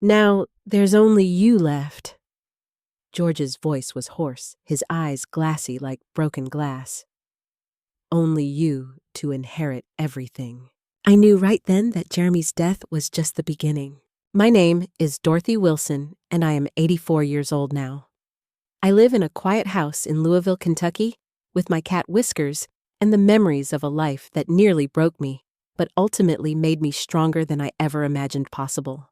Now there's only you left. George's voice was hoarse, his eyes glassy like broken glass. Only you to inherit everything. I knew right then that Jeremy's death was just the beginning. My name is Dorothy Wilson, and I am 84 years old now. I live in a quiet house in Louisville, Kentucky, with my cat Whiskers and the memories of a life that nearly broke me, but ultimately made me stronger than I ever imagined possible.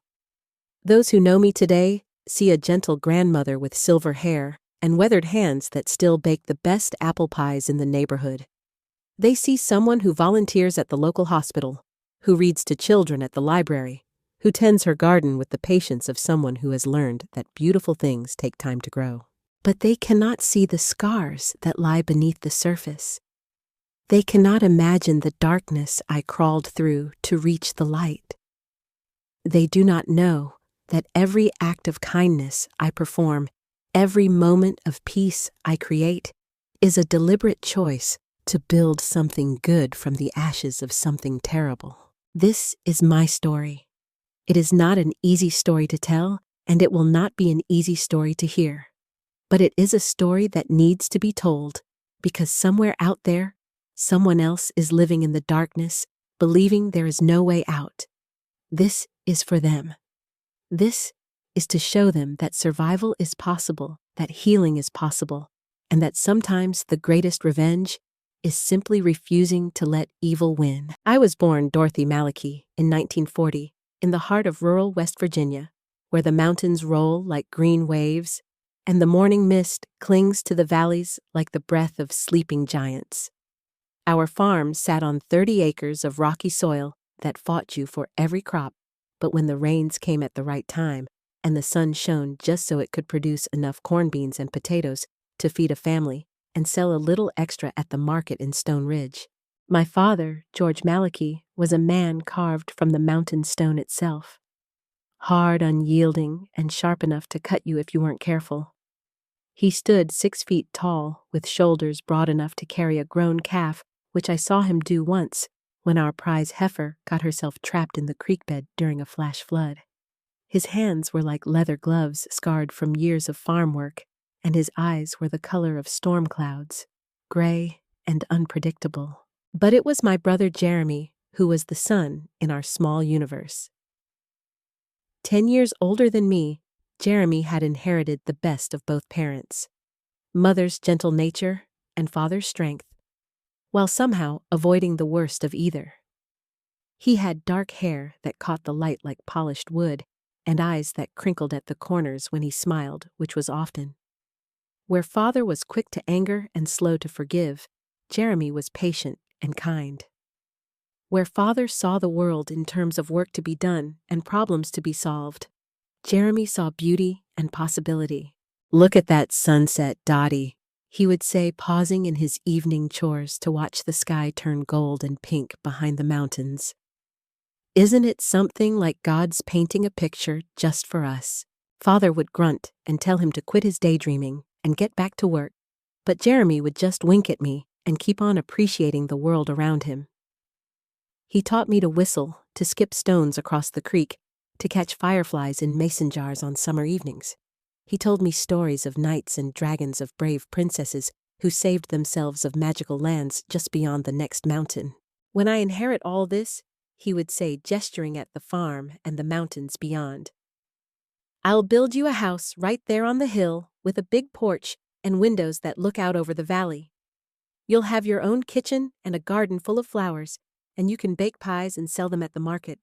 Those who know me today see a gentle grandmother with silver hair and weathered hands that still bake the best apple pies in the neighborhood. They see someone who volunteers at the local hospital, who reads to children at the library, who tends her garden with the patience of someone who has learned that beautiful things take time to grow. But they cannot see the scars that lie beneath the surface. They cannot imagine the darkness I crawled through to reach the light. They do not know that every act of kindness I perform, every moment of peace I create, is a deliberate choice to build something good from the ashes of something terrible. This is my story. It is not an easy story to tell, and it will not be an easy story to hear. But it is a story that needs to be told, because somewhere out there, someone else is living in the darkness, believing there is no way out. This is for them. This is to show them that survival is possible, that healing is possible, and that sometimes the greatest revenge is simply refusing to let evil win. I was born Dorothy Malachi in 1940 in the heart of rural West Virginia, where the mountains roll like green waves and the morning mist clings to the valleys like the breath of sleeping giants. Our farm sat on 30 acres of rocky soil that fought you for every crop, but when the rains came at the right time and the sun shone just so it could produce enough corn beans and potatoes to feed a family and sell a little extra at the market in Stone Ridge. My father, George Malachi, was a man carved from the mountain stone itself. Hard, unyielding, and sharp enough to cut you if you weren't careful. He stood 6 feet tall, with shoulders broad enough to carry a grown calf, which I saw him do once when our prize heifer got herself trapped in the creek bed during a flash flood. His hands were like leather gloves scarred from years of farm work, and his eyes were the color of storm clouds, gray and unpredictable. But it was my brother Jeremy who was the sun in our small universe. 10 years older than me, Jeremy had inherited the best of both parents, mother's gentle nature and father's strength, while somehow avoiding the worst of either. He had dark hair that caught the light like polished wood, and eyes that crinkled at the corners when he smiled, which was often. Where father was quick to anger and slow to forgive, Jeremy was patient and kind. Where father saw the world in terms of work to be done and problems to be solved, Jeremy saw beauty and possibility. "Look at that sunset, Dottie," he would say, pausing in his evening chores to watch the sky turn gold and pink behind the mountains. "Isn't it something like God's painting a picture just for us?" Father would grunt and tell him to quit his daydreaming and get back to work, but Jeremy would just wink at me and keep on appreciating the world around him. He taught me to whistle, to skip stones across the creek, to catch fireflies in mason jars on summer evenings. He told me stories of knights and dragons, of brave princesses who saved themselves of magical lands just beyond the next mountain. "When I inherit all this," he would say, gesturing at the farm and the mountains beyond, "I'll build you a house right there on the hill with a big porch and windows that look out over the valley. You'll have your own kitchen and a garden full of flowers, and you can bake pies and sell them at the market.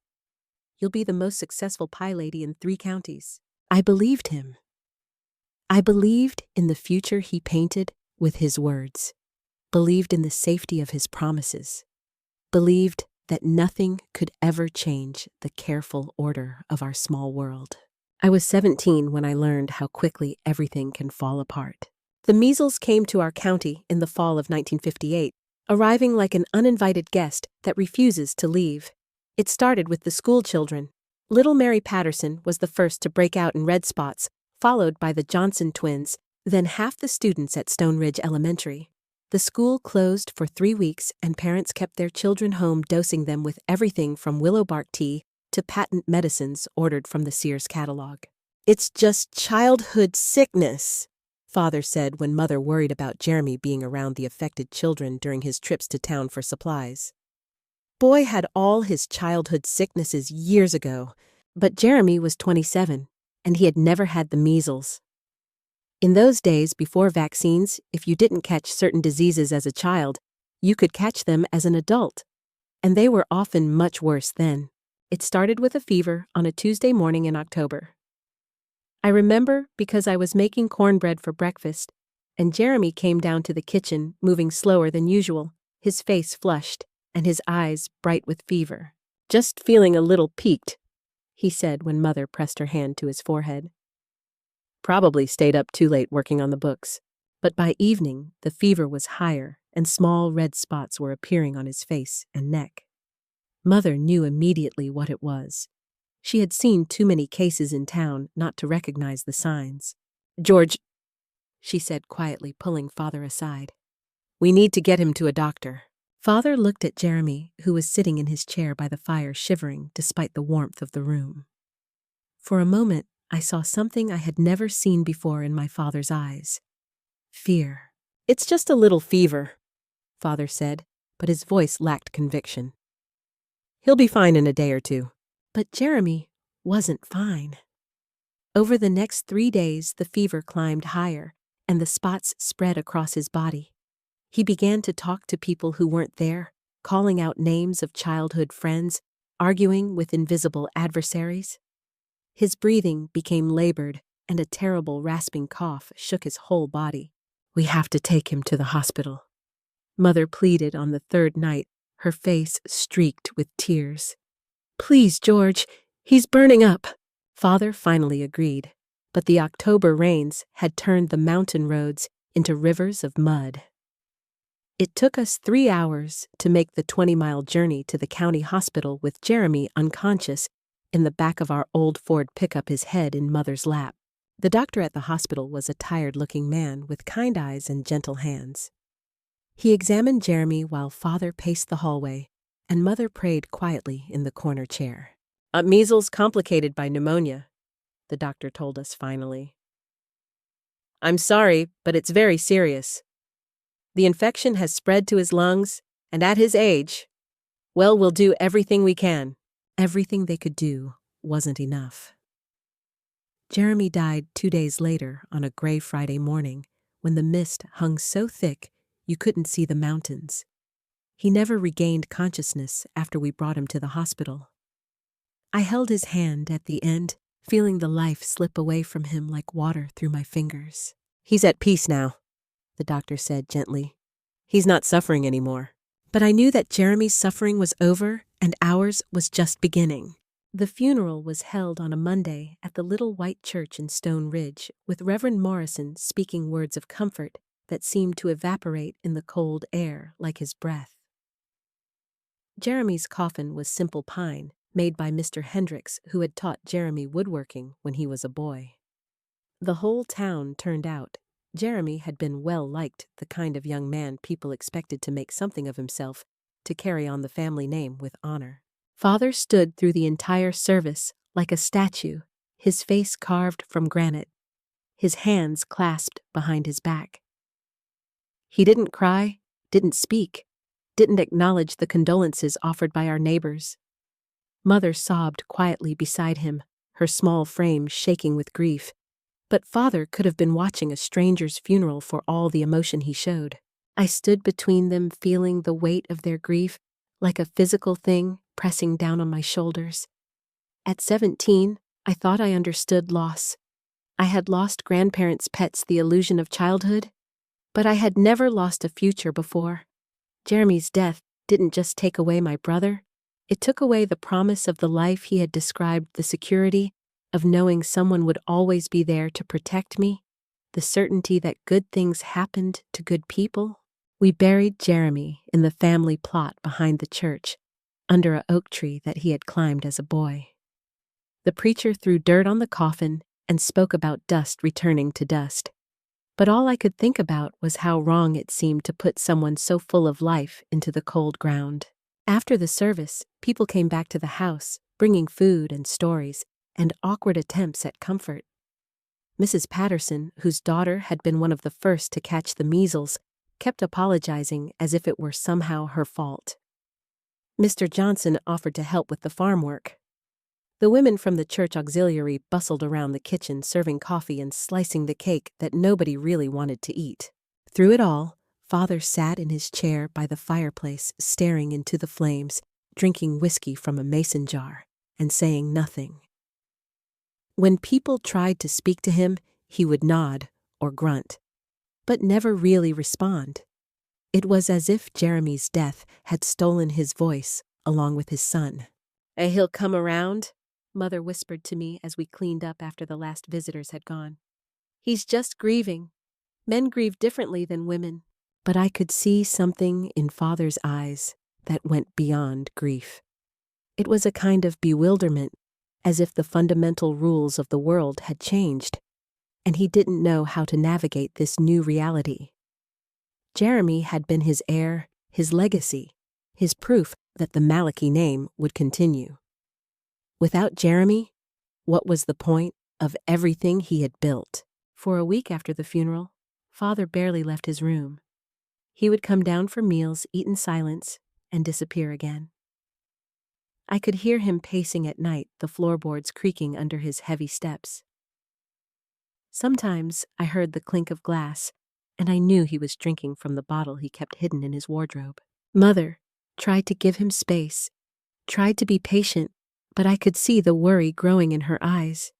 You'll be the most successful pie lady in 3 counties. I believed him. I believed in the future he painted with his words, believed in the safety of his promises, believed that nothing could ever change the careful order of our small world. I was 17 when I learned how quickly everything can fall apart. The measles came to our county in the fall of 1958, arriving like an uninvited guest that refuses to leave. It started with the school children. Little Mary Patterson was the first to break out in red spots, followed by the Johnson twins, then half the students at Stone Ridge Elementary. The school closed for 3 weeks, and parents kept their children home, dosing them with everything from willow bark tea to patent medicines ordered from the Sears catalog. "It's just childhood sickness," Father said when Mother worried about Jeremy being around the affected children during his trips to town for supplies. Boy had all his childhood sicknesses years ago, but Jeremy was 27, and he had never had the measles. In those days before vaccines, if you didn't catch certain diseases as a child, you could catch them as an adult, and they were often much worse then. It started with a fever on a Tuesday morning in October. I remember because I was making cornbread for breakfast, and Jeremy came down to the kitchen, moving slower than usual, his face flushed, and his eyes bright with fever. "Just feeling a little peaked," he said when Mother pressed her hand to his forehead. Probably stayed up too late working on the books, but by evening the fever was higher and small red spots were appearing on his face and neck. Mother knew immediately what it was. She had seen too many cases in town not to recognize the signs. "George," she said quietly, pulling Father aside. "We need to get him to a doctor." Father looked at Jeremy, who was sitting in his chair by the fire shivering despite the warmth of the room. For a moment, I saw something I had never seen before in my father's eyes. Fear. "It's just a little fever," Father said, but his voice lacked conviction. "He'll be fine in a day or two." But Jeremy wasn't fine. Over the next 3 days, the fever climbed higher, and the spots spread across his body. He began to talk to people who weren't there, calling out names of childhood friends, arguing with invisible adversaries. His breathing became labored, and a terrible rasping cough shook his whole body. "We have to take him to the hospital," Mother pleaded on the third night, her face streaked with tears. "Please, George, he's burning up." Father finally agreed, but the October rains had turned the mountain roads into rivers of mud. It took us 3 hours to make the 20-mile journey to the county hospital with Jeremy unconscious in the back of our old Ford pickup, his head in Mother's lap. The doctor at the hospital was a tired-looking man with kind eyes and gentle hands. He examined Jeremy while Father paced the hallway, and Mother prayed quietly in the corner chair. "Measles complicated by pneumonia," the doctor told us finally. "I'm sorry, but it's very serious. The infection has spread to his lungs, and at his age, well, we'll do everything we can." Everything they could do wasn't enough. Jeremy died 2 days later on a gray Friday morning when the mist hung so thick you couldn't see the mountains. He never regained consciousness after we brought him to the hospital. I held his hand at the end, feeling the life slip away from him like water through my fingers. "He's at peace now," the doctor said gently. "He's not suffering anymore." But I knew that Jeremy's suffering was over and ours was just beginning. The funeral was held on a Monday at the little white church in Stone Ridge, with Reverend Morrison speaking words of comfort that seemed to evaporate in the cold air like his breath. Jeremy's coffin was simple pine, made by Mr. Hendricks, who had taught Jeremy woodworking when he was a boy. The whole town turned out. Jeremy had been well liked, the kind of young man people expected to make something of himself, to carry on the family name with honor. Father stood through the entire service like a statue, his face carved from granite, his hands clasped behind his back. He didn't cry, didn't speak, didn't acknowledge the condolences offered by our neighbors. Mother sobbed quietly beside him, her small frame shaking with grief. But Father could have been watching a stranger's funeral for all the emotion he showed. I stood between them, feeling the weight of their grief like a physical thing pressing down on my shoulders. At 17, I thought I understood loss. I had lost grandparents' pets, the illusion of childhood, but I had never lost a future before. Jeremy's death didn't just take away my brother, it took away the promise of the life he had described, the security of knowing someone would always be there to protect me, the certainty that good things happened to good people. We buried Jeremy in the family plot behind the church, under an oak tree that he had climbed as a boy. The preacher threw dirt on the coffin and spoke about dust returning to dust. But all I could think about was how wrong it seemed to put someone so full of life into the cold ground. After the service, people came back to the house, bringing food and stories and awkward attempts at comfort. Mrs. Patterson, whose daughter had been one of the first to catch the measles, kept apologizing as if it were somehow her fault. Mr. Johnson offered to help with the farm work. The women from the church auxiliary bustled around the kitchen serving coffee and slicing the cake that nobody really wanted to eat. Through it all, Father sat in his chair by the fireplace, staring into the flames, drinking whiskey from a mason jar, and saying nothing. When people tried to speak to him, he would nod or grunt, but never really respond. It was as if Jeremy's death had stolen his voice along with his son. "He'll come around," Mother whispered to me as we cleaned up after the last visitors had gone. "He's just grieving. Men grieve differently than women." But I could see something in Father's eyes that went beyond grief. It was a kind of bewilderment, as if the fundamental rules of the world had changed, and he didn't know how to navigate this new reality. Jeremy had been his heir, his legacy, his proof that the Malachi name would continue. Without Jeremy, what was the point of everything he had built? For a week after the funeral, Father barely left his room. He would come down for meals, eat in silence, and disappear again. I could hear him pacing at night, the floorboards creaking under his heavy steps. Sometimes I heard the clink of glass, and I knew he was drinking from the bottle he kept hidden in his wardrobe. Mother tried to give him space, tried to be patient, but I could see the worry growing in her eyes.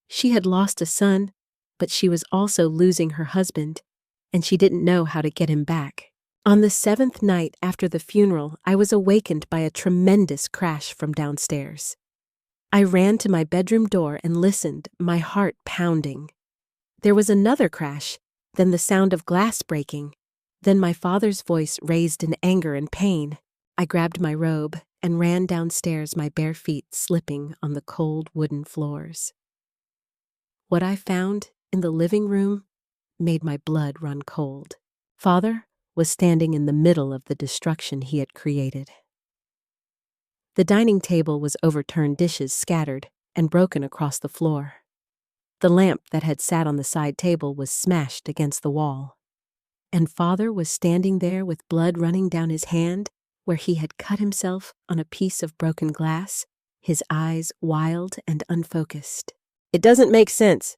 She had lost a son, but she was also losing her husband, and she didn't know how to get him back. On the 7th night after the funeral, I was awakened by a tremendous crash from downstairs. I ran to my bedroom door and listened, my heart pounding. There was another crash, then the sound of glass breaking, then my father's voice raised in anger and pain. I grabbed my robe and ran downstairs, my bare feet slipping on the cold wooden floors. What I found in the living room made my blood run cold. Father was standing in the middle of the destruction he had created. The dining table was overturned, dishes scattered and broken across the floor. The lamp that had sat on the side table was smashed against the wall. And Father was standing there with blood running down his hand where he had cut himself on a piece of broken glass, his eyes wild and unfocused. "It doesn't make sense,"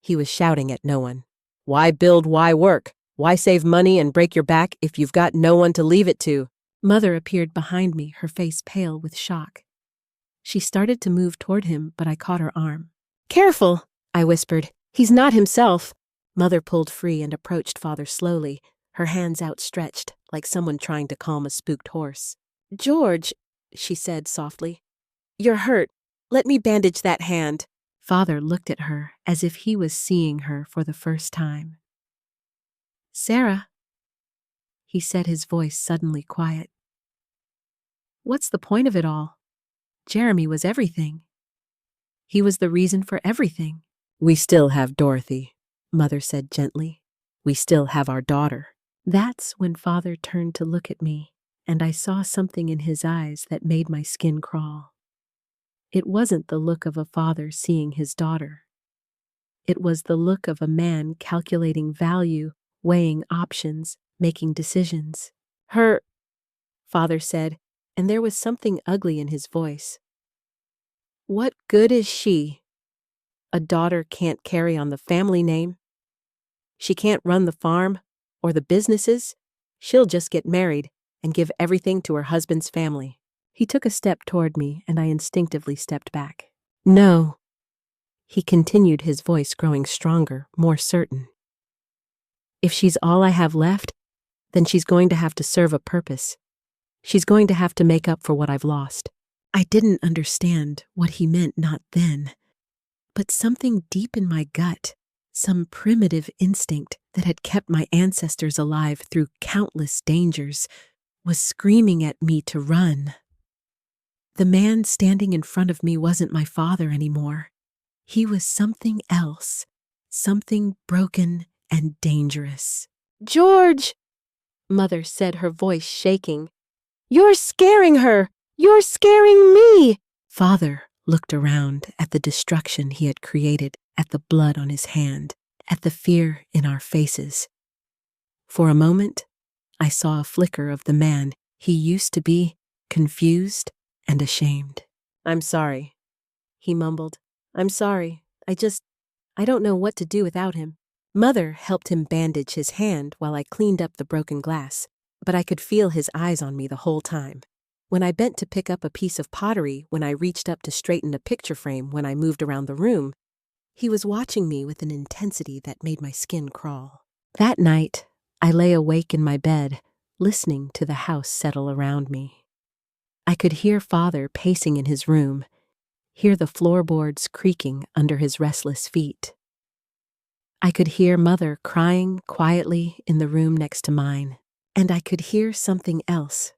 he was shouting at no one. "Why build, why work? Why save money and break your back if you've got no one to leave it to?" Mother appeared behind me, her face pale with shock. She started to move toward him, but I caught her arm. "Careful," I whispered. "He's not himself." Mother pulled free and approached Father slowly, her hands outstretched like someone trying to calm a spooked horse. "George," she said softly, "you're hurt. Let me bandage that hand." Father looked at her as if he was seeing her for the first time. "Sarah," he said, his voice suddenly quiet. "What's the point of it all? Jeremy was everything. He was the reason for everything." "We still have Dorothy," Mother said gently. "We still have our daughter." That's when Father turned to look at me, and I saw something in his eyes that made my skin crawl. It wasn't the look of a father seeing his daughter. It was the look of a man calculating value, weighing options, making decisions. "Her," Father said, and there was something ugly in his voice. "What good is she? A daughter can't carry on the family name. She can't run the farm or the businesses. She'll just get married and give everything to her husband's family." He took a step toward me, and I instinctively stepped back. "No," he continued, his voice growing stronger, more certain. "If she's all I have left, then she's going to have to serve a purpose. She's going to have to make up for what I've lost." I didn't understand what he meant, not then, but something deep in my gut, some primitive instinct that had kept my ancestors alive through countless dangers, was screaming at me to run. The man standing in front of me wasn't my father anymore. He was something else, something broken and dangerous. "George," Mother said, her voice shaking. "You're scaring her! You're scaring me!" Father looked around at the destruction he had created, at the blood on his hand, at the fear in our faces. For a moment, I saw a flicker of the man he used to be, confused and ashamed. "I'm sorry," he mumbled. "I'm sorry. I don't know what to do without him." Mother helped him bandage his hand while I cleaned up the broken glass, but I could feel his eyes on me the whole time. When I bent to pick up a piece of pottery, when I reached up to straighten a picture frame, when I moved around the room, he was watching me with an intensity that made my skin crawl. That night, I lay awake in my bed, listening to the house settle around me. I could hear Father pacing in his room, hear the floorboards creaking under his restless feet. I could hear Mother crying quietly in the room next to mine, and I could hear something else.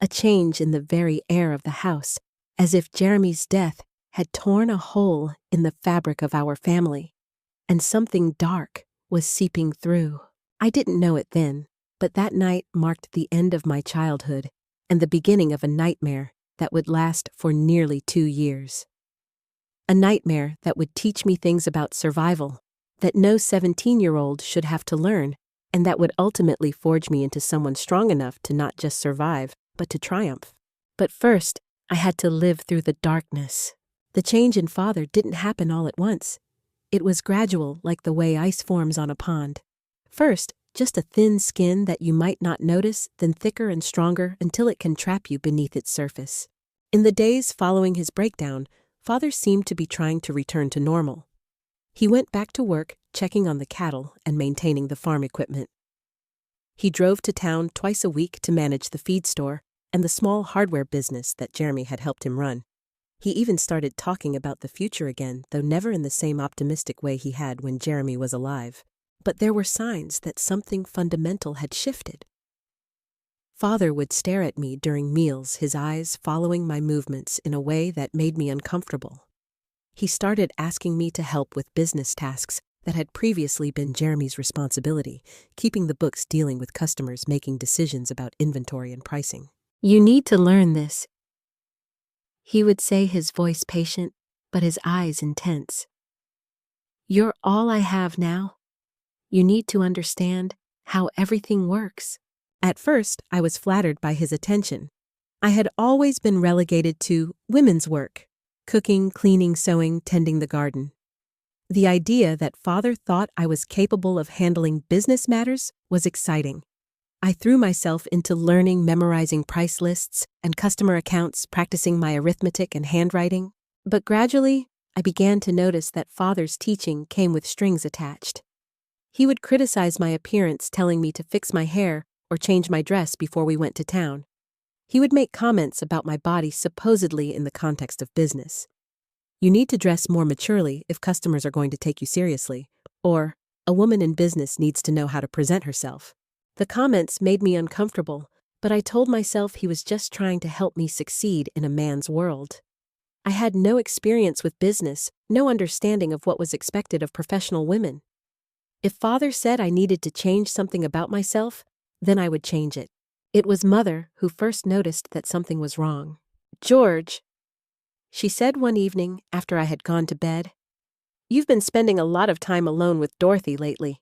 A change in the very air of the house, as if Jeremy's death had torn a hole in the fabric of our family, and something dark was seeping through. I didn't know it then, but that night marked the end of my childhood and the beginning of a nightmare that would last for nearly 2 years. A nightmare that would teach me things about survival that no 17-year-old should have to learn, and that would ultimately forge me into someone strong enough to not just survive, but to triumph. But first, I had to live through the darkness. The change in Father didn't happen all at once. It was gradual, like the way ice forms on a pond. First, just a thin skin that you might not notice, then thicker and stronger until it can trap you beneath its surface. In the days following his breakdown, Father seemed to be trying to return to normal. He went back to work, checking on the cattle and maintaining the farm equipment. He drove to town twice a week to manage the feed store and the small hardware business that Jeremy had helped him run. He even started talking about the future again, though never in the same optimistic way he had when Jeremy was alive. But there were signs that something fundamental had shifted. Father would stare at me during meals, his eyes following my movements in a way that made me uncomfortable. He started asking me to help with business tasks that had previously been Jeremy's responsibility, keeping the books, dealing with customers, making decisions about inventory and pricing. "You need to learn this," he would say, his voice patient, but his eyes intense. "You're all I have now. You need to understand how everything works." At first, I was flattered by his attention. I had always been relegated to women's work: cooking, cleaning, sewing, tending the garden. The idea that Father thought I was capable of handling business matters was exciting. I threw myself into learning, memorizing price lists and customer accounts, practicing my arithmetic and handwriting. But gradually, I began to notice that Father's teaching came with strings attached. He would criticize my appearance, telling me to fix my hair or change my dress before we went to town. He would make comments about my body supposedly in the context of business. "You need to dress more maturely if customers are going to take you seriously," or "a woman in business needs to know how to present herself." The comments made me uncomfortable, but I told myself he was just trying to help me succeed in a man's world. I had no experience with business, no understanding of what was expected of professional women. If Father said I needed to change something about myself, then I would change it. It was Mother who first noticed that something was wrong. "George," she said one evening after I had gone to bed, "you've been spending a lot of time alone with Dorothy lately.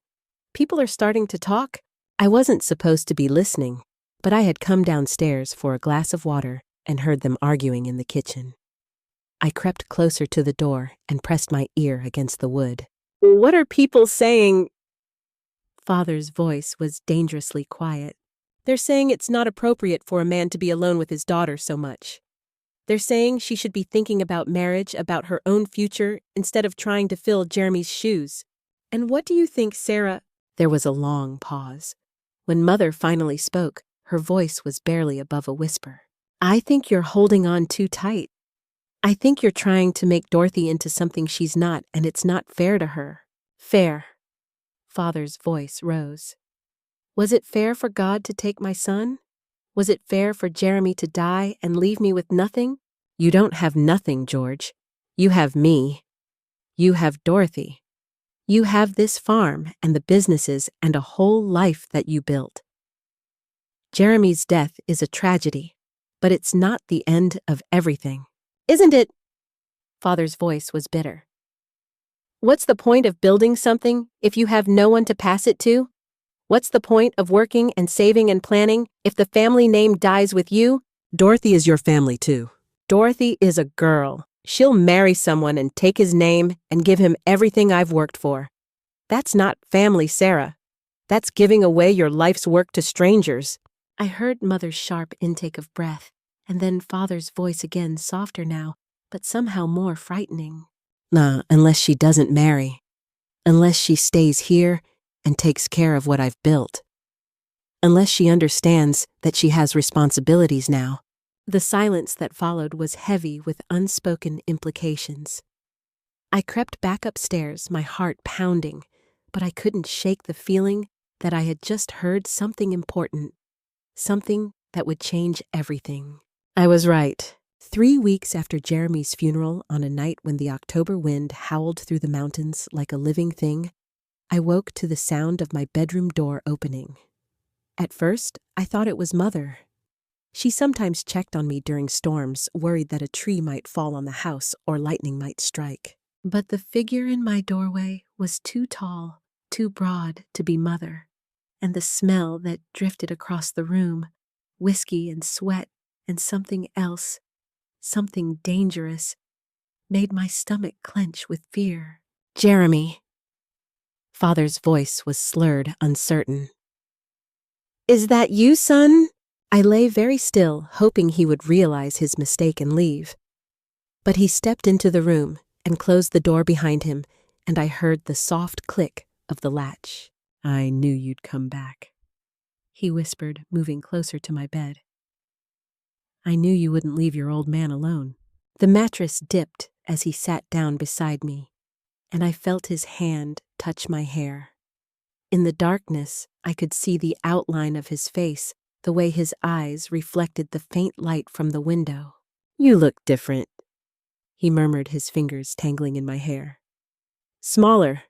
People are starting to talk." I wasn't supposed to be listening, but I had come downstairs for a glass of water and heard them arguing in the kitchen. I crept closer to the door and pressed my ear against the wood. "What are people saying?" Father's voice was dangerously quiet. "They're saying it's not appropriate for a man to be alone with his daughter so much. They're saying she should be thinking about marriage, about her own future, instead of trying to fill Jeremy's shoes. And what do you think, Sarah?" There was a long pause. When Mother finally spoke, her voice was barely above a whisper. "I think you're holding on too tight. I think you're trying to make Dorothy into something she's not, and it's not fair to her." "Fair?" Father's voice rose. "Was it fair for God to take my son? Was it fair for Jeremy to die and leave me with nothing?" "You don't have nothing, George. You have me. You have Dorothy. You have this farm and the businesses and a whole life that you built. Jeremy's death is a tragedy, but it's not the end of everything." Isn't it? Father's voice was bitter. What's the point of building something if you have no one to pass it to? What's the point of working and saving and planning if the family name dies with you? Dorothy is your family too. Dorothy is a girl. She'll marry someone and take his name and give him everything I've worked for. That's not family, Sarah. That's giving away your life's work to strangers. I heard Mother's sharp intake of breath, and then Father's voice again, softer now, but somehow more frightening. Nah, unless she doesn't marry. Unless she stays here and takes care of what I've built. Unless she understands that she has responsibilities now. The silence that followed was heavy with unspoken implications. I crept back upstairs, my heart pounding, but I couldn't shake the feeling that I had just heard something important, something that would change everything. I was right. 3 weeks after Jeremy's funeral, on a night when the October wind howled through the mountains like a living thing, I woke to the sound of my bedroom door opening. At first, I thought it was Mother. She sometimes checked on me during storms, worried that a tree might fall on the house or lightning might strike. But the figure in my doorway was too tall, too broad to be Mother, and the smell that drifted across the room, whiskey and sweat and something else, something dangerous, made my stomach clench with fear. Jeremy. Father's voice was slurred, uncertain. Is that you, son? I lay very still, hoping he would realize his mistake and leave. But he stepped into the room and closed the door behind him, and I heard the soft click of the latch. I knew you'd come back, he whispered, moving closer to my bed. I knew you wouldn't leave your old man alone. The mattress dipped as he sat down beside me, and I felt his hand touch my hair. In the darkness, I could see the outline of his face, the way his eyes reflected the faint light from the window. You look different, he murmured, his fingers tangling in my hair. Smaller,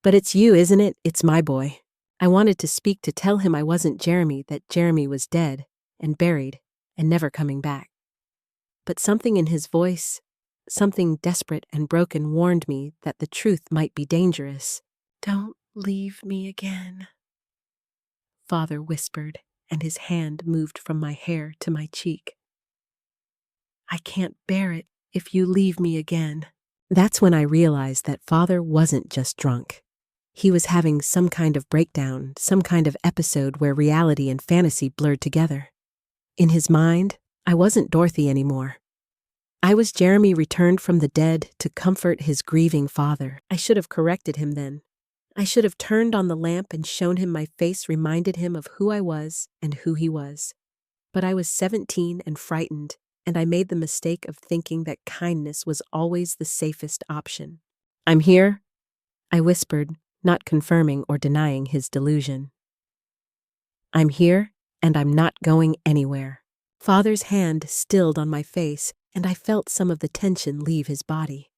but it's you, isn't it? It's my boy. I wanted to speak to tell him I wasn't Jeremy, that Jeremy was dead and buried and never coming back. But something in his voice, something desperate and broken, warned me that the truth might be dangerous. Don't leave me again, Father whispered, and his hand moved from my hair to my cheek. I can't bear it if you leave me again. That's when I realized that Father wasn't just drunk. He was having some kind of breakdown, some kind of episode where reality and fantasy blurred together. In his mind, I wasn't Dorothy anymore. I was Jeremy, returned from the dead to comfort his grieving father. I should have corrected him then. I should have turned on the lamp and shown him my face, reminded him of who I was and who he was. But I was 17 and frightened, and I made the mistake of thinking that kindness was always the safest option. I'm here, I whispered, not confirming or denying his delusion. I'm here, and I'm not going anywhere. Father's hand stilled on my face, and I felt some of the tension leave his body.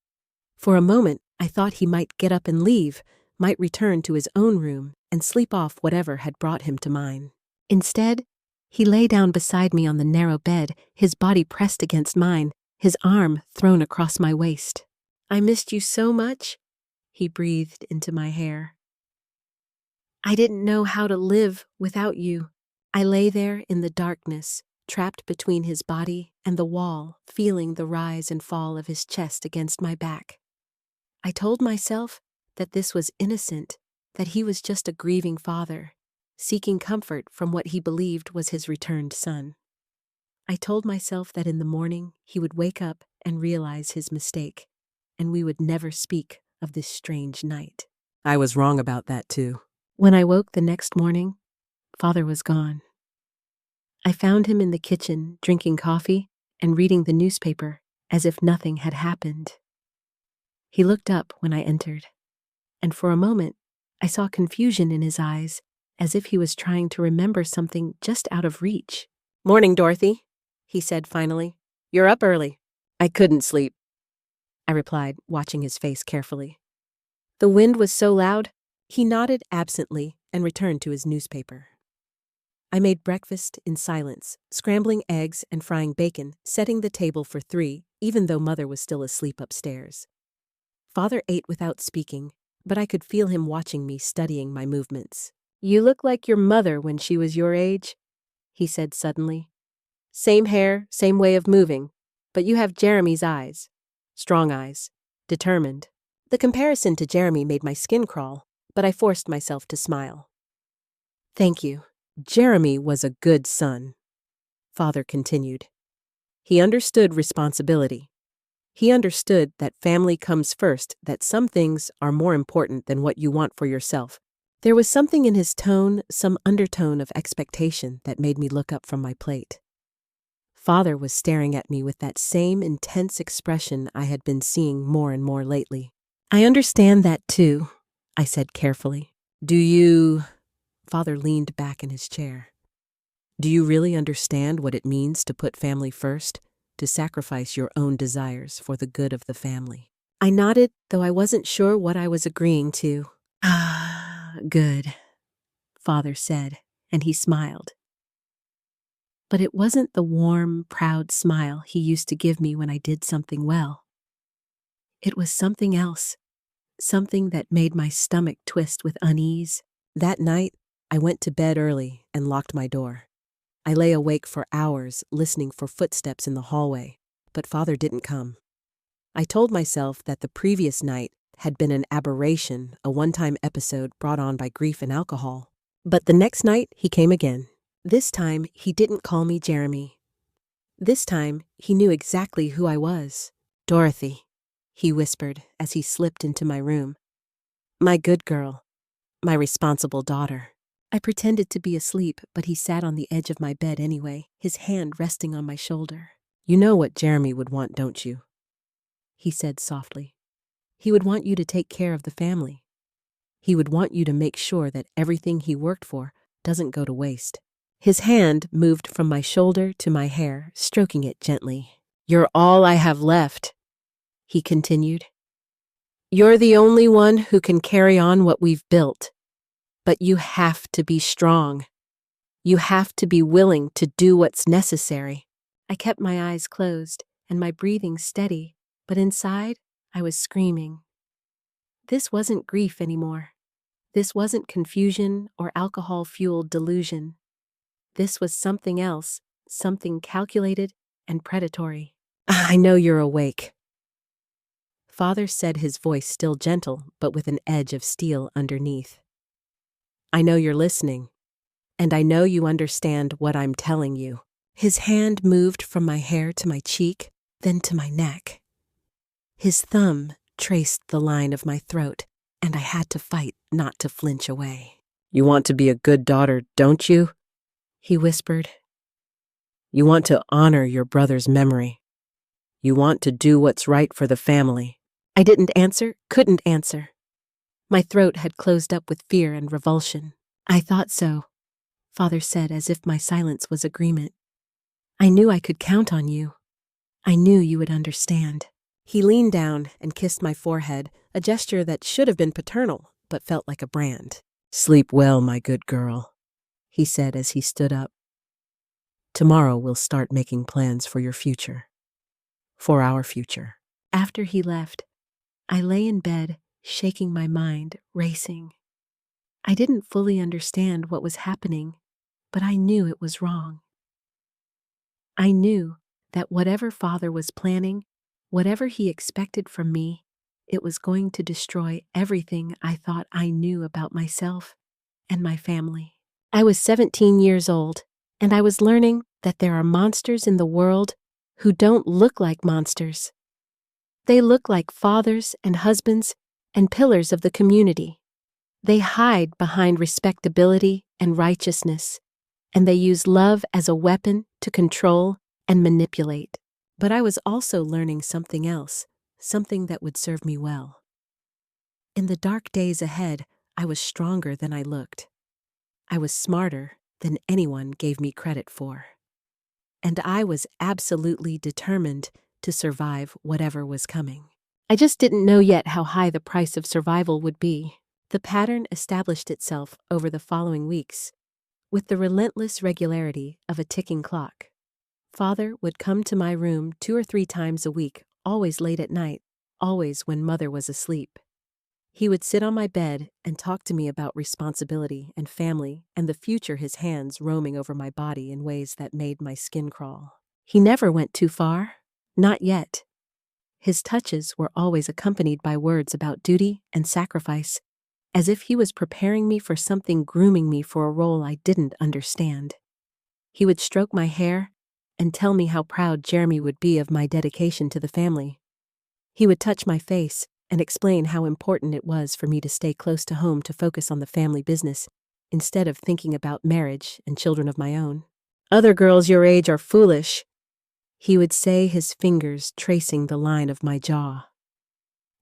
For a moment, I thought he might get up and leave, might return to his own room and sleep off whatever had brought him to mine. Instead, he lay down beside me on the narrow bed, his body pressed against mine, his arm thrown across my waist. I missed you so much, he breathed into my hair. I didn't know how to live without you. I lay there in the darkness, trapped between his body and the wall, feeling the rise and fall of his chest against my back. I told myself that this was innocent, that he was just a grieving father, seeking comfort from what he believed was his returned son. I told myself that in the morning he would wake up and realize his mistake, and we would never speak of this strange night. I was wrong about that too. When I woke the next morning, Father was gone. I found him in the kitchen, drinking coffee and reading the newspaper as if nothing had happened. He looked up when I entered, and for a moment I saw confusion in his eyes, as if he was trying to remember something just out of reach. Morning, Dorothy, he said finally. You're up early. I couldn't sleep, I replied, watching his face carefully. The wind was so loud, he nodded absently and returned to his newspaper. I made breakfast in silence, scrambling eggs and frying bacon, setting the table for 3, even though Mother was still asleep upstairs. Father ate without speaking, but I could feel him watching me, studying my movements. "You look like your mother when she was your age," he said suddenly. "Same hair, same way of moving, but you have Jeremy's eyes. Strong eyes. Determined." The comparison to Jeremy made my skin crawl, but I forced myself to smile. "Thank you. Jeremy was a good son," Father continued. "He understood responsibility. He understood that family comes first, that some things are more important than what you want for yourself." There was something in his tone, some undertone of expectation that made me look up from my plate. Father was staring at me with that same intense expression I had been seeing more and more lately. "I understand that too," I said carefully. "Do you—" Father leaned back in his chair. "Do you really understand what it means to put family first, to sacrifice your own desires for the good of the family?" I nodded, though I wasn't sure what I was agreeing to. "Ah, good," Father said, and he smiled. But it wasn't the warm, proud smile he used to give me when I did something well. It was something else, something that made my stomach twist with unease. That night, I went to bed early and locked my door. I lay awake for hours, listening for footsteps in the hallway, but Father didn't come. I told myself that the previous night had been an aberration, a one-time episode brought on by grief and alcohol. But the next night, he came again. This time, he didn't call me Jeremy. This time, he knew exactly who I was. "Dorothy," he whispered as he slipped into my room. "My good girl, my responsible daughter." I pretended to be asleep, but he sat on the edge of my bed anyway, his hand resting on my shoulder. "You know what Jeremy would want, don't you?" he said softly. "He would want you to take care of the family. He would want you to make sure that everything he worked for doesn't go to waste." His hand moved from my shoulder to my hair, stroking it gently. "You're all I have left," he continued. "You're the only one who can carry on what we've built. But you have to be strong. You have to be willing to do what's necessary." I kept my eyes closed and my breathing steady, but inside, I was screaming. This wasn't grief anymore. This wasn't confusion or alcohol-fueled delusion. This was something else, something calculated and predatory. "I know you're awake," Father said, his voice still gentle, but with an edge of steel underneath. "I know you're listening, and I know you understand what I'm telling you." His hand moved from my hair to my cheek, then to my neck. His thumb traced the line of my throat, and I had to fight not to flinch away. "You want to be a good daughter, don't you?" he whispered. "You want to honor your brother's memory. You want to do what's right for the family." I didn't answer, couldn't answer. My throat had closed up with fear and revulsion. "I thought so," Father said, as if my silence was agreement. "I knew I could count on you. I knew you would understand." He leaned down and kissed my forehead, a gesture that should have been paternal, but felt like a brand. "Sleep well, my good girl," he said as he stood up. "Tomorrow we'll start making plans for your future. For our future." After he left, I lay in bed, shaking my mind, racing. I didn't fully understand what was happening, but I knew it was wrong. I knew that whatever Father was planning, whatever he expected from me, it was going to destroy everything I thought I knew about myself and my family. I was 17 years old, and I was learning that there are monsters in the world who don't look like monsters. They look like fathers and husbands and pillars of the community. They hide behind respectability and righteousness, and they use love as a weapon to control and manipulate. But I was also learning something else, something that would serve me well. In the dark days ahead, I was stronger than I looked. I was smarter than anyone gave me credit for. And I was absolutely determined to survive whatever was coming. I just didn't know yet how high the price of survival would be. The pattern established itself over the following weeks, with the relentless regularity of a ticking clock. Father would come to my room 2 or 3 times a week, always late at night, always when Mother was asleep. He would sit on my bed and talk to me about responsibility and family and the future, his hands roaming over my body in ways that made my skin crawl. He never went too far. Not yet. His touches were always accompanied by words about duty and sacrifice, as if he was preparing me for something, grooming me for a role I didn't understand. He would stroke my hair and tell me how proud Jeremy would be of my dedication to the family. He would touch my face and explain how important it was for me to stay close to home to focus on the family business instead of thinking about marriage and children of my own. "Other girls your age are foolish," he would say, his fingers tracing the line of my jaw.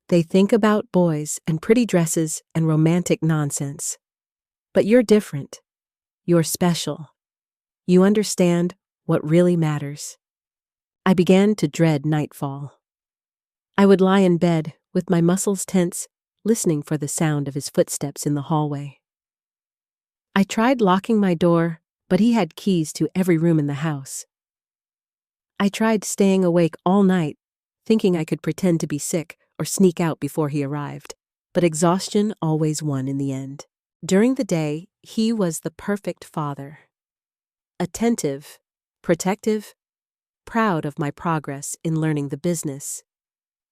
"They think about boys and pretty dresses and romantic nonsense. But you're different. You're special. You understand what really matters." I began to dread nightfall. I would lie in bed with my muscles tense, listening for the sound of his footsteps in the hallway. I tried locking my door, but he had keys to every room in the house. I tried staying awake all night, thinking I could pretend to be sick or sneak out before he arrived, but exhaustion always won in the end. During the day, he was the perfect father. Attentive, protective, proud of my progress in learning the business.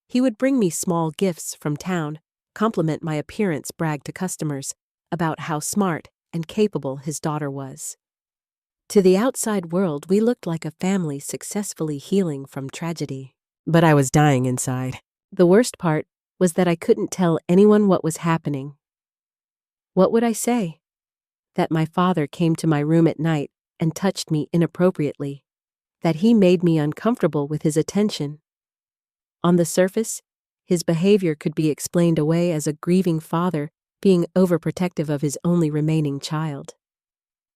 He would bring me small gifts from town, compliment my appearance, brag to customers about how smart and capable his daughter was. To the outside world, we looked like a family successfully healing from tragedy. But I was dying inside. The worst part was that I couldn't tell anyone what was happening. What would I say? That my father came to my room at night and touched me inappropriately. That he made me uncomfortable with his attention. On the surface, his behavior could be explained away as a grieving father being overprotective of his only remaining child.